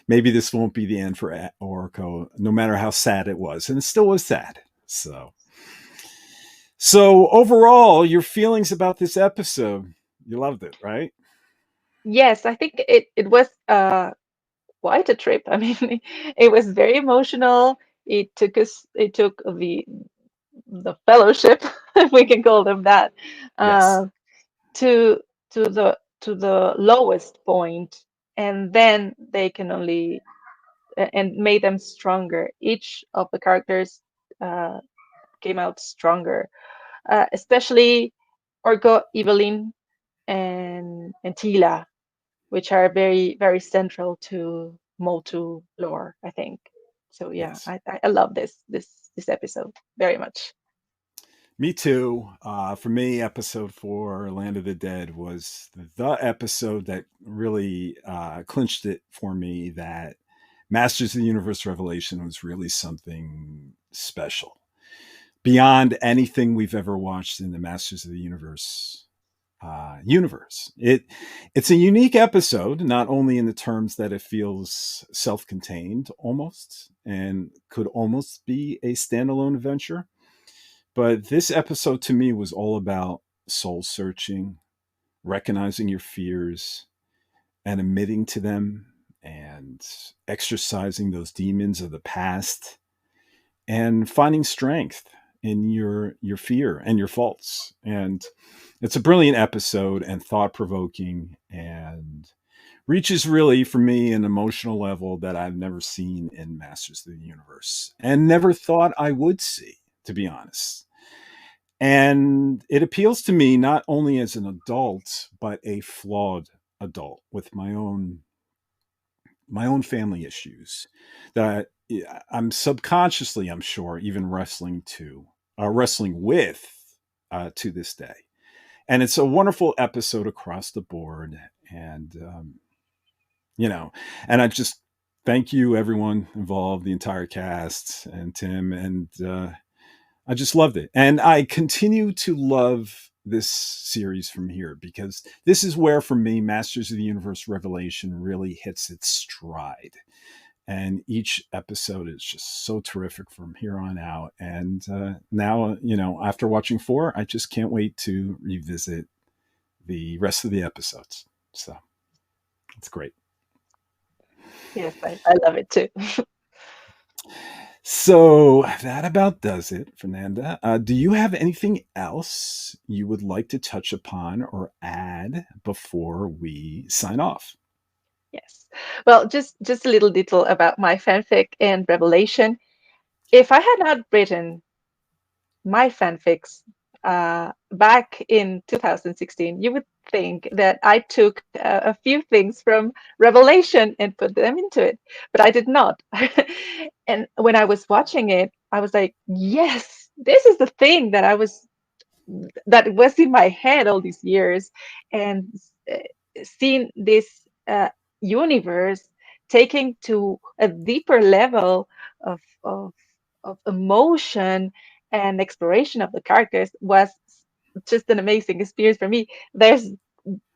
Speaker 1: maybe this won't be the end for Orko, no matter how sad it was, and it still was sad. So overall, your feelings about this episode, you loved it, right?
Speaker 2: Yes, I think it was quite a trip. I mean, it was very emotional. It took the fellowship, if we can call them that,
Speaker 1: Yes.
Speaker 2: uh, to the lowest point, and then they can only and made them stronger. Each of the characters uh, came out stronger, especially Orko, Evelyn, and Tila, which are very very central to Motu lore, I think. So yeah,
Speaker 1: Yes.
Speaker 2: I love this episode very much.
Speaker 1: Me too. For me, episode 4, Land of the Dead, was the episode that really clinched it for me that Masters of the Universe Revelation was really something special beyond anything we've ever watched in the Masters of the Universe universe. It's a unique episode, not only in the terms that it feels self-contained almost and could almost be a standalone adventure, but this episode to me was all about soul searching, recognizing your fears and admitting to them and exercising those demons of the past and finding strength in your fear and your faults. And it's a brilliant episode and thought provoking and reaches really for me an emotional level that I've never seen in Masters of the Universe and never thought I would see, to be honest. And it appeals to me not only as an adult, but a flawed adult with my own family issues that I'm subconsciously, I'm sure, even wrestling with to this day. And it's a wonderful episode across the board. And, you know, and I just thank you, everyone involved, the entire cast, and Tim. And I just loved it. And I continue to love this series from here because this is where, for me, Masters of the Universe Revelation really hits its stride. And each episode is just so terrific from here on out. And now, after watching 4, I just can't wait to revisit the rest of the episodes. So it's great.
Speaker 2: Yes, I love it too.
Speaker 1: So that about does it, Fernanda. Do you have anything else you would like to touch upon or add before we sign off?
Speaker 2: Yes. Well, just a little detail about my fanfic and Revelation. If I had not written my fanfics back in 2016, you would think that I took a few things from Revelation and put them into it, but I did not. And when I was watching it, I was like, yes, this is the thing that was in my head all these years, and uh, seeing this universe taking to a deeper level of, of of emotion and exploration of the characters was just an amazing experience for me. There's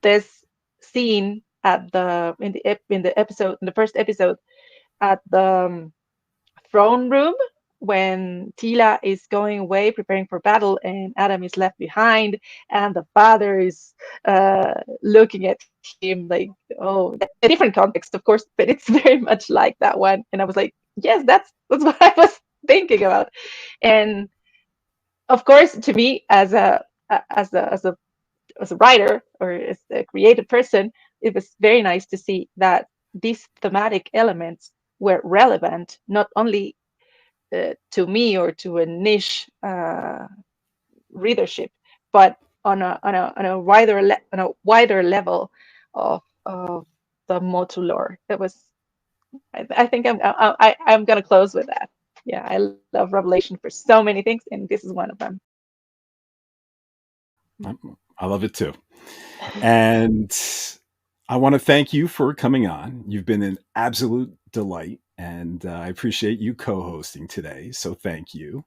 Speaker 2: this scene at the in the episode, in the first episode, at the throne room, when Tila is going away preparing for battle and Adam is left behind, and the father is looking at him like, oh, a different context, of course, but it's very much like that one. And I was like, yes, that's what I was thinking about. And of course, to me, as a writer or as a creative person, it was very nice to see that these thematic elements were relevant not only to me or to a niche readership, but on a wider level of the Motu lore. That was, I think I'm gonna close with that. Yeah, I love Revelation for so many things, and this is one of them.
Speaker 1: I love it too. And I want to thank you for coming on. You've been an absolute delight, and I appreciate you co-hosting today. So thank you,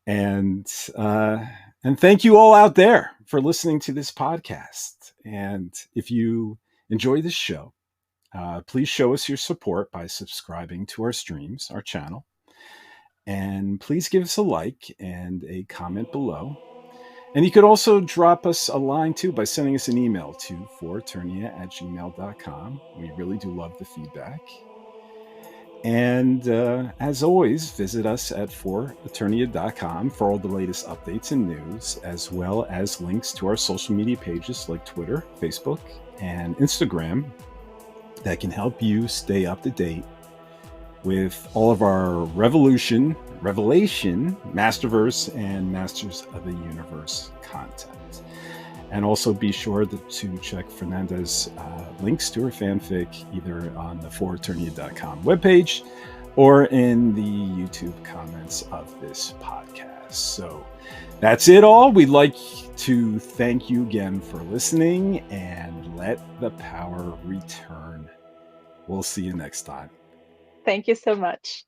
Speaker 1: and and thank you all out there for listening to this podcast. And if you enjoy this show, please show us your support by subscribing to our streams, our channel, and please give us a like and a comment below. And you could also drop us a line too by sending us an email to forternia@gmail.com. We really do love the feedback. And as always, visit us at foreternia.com for all the latest updates and news, as well as links to our social media pages like Twitter, Facebook, and Instagram that can help you stay up to date with all of our Revelation, Masterverse, and Masters of the Universe content. And also be sure to check Fernanda's links to her fanfic either on the foreternia.com webpage or in the YouTube comments of this podcast. So that's it all. We'd like to thank you again for listening, and let the power return. We'll see you next time.
Speaker 2: Thank you so much.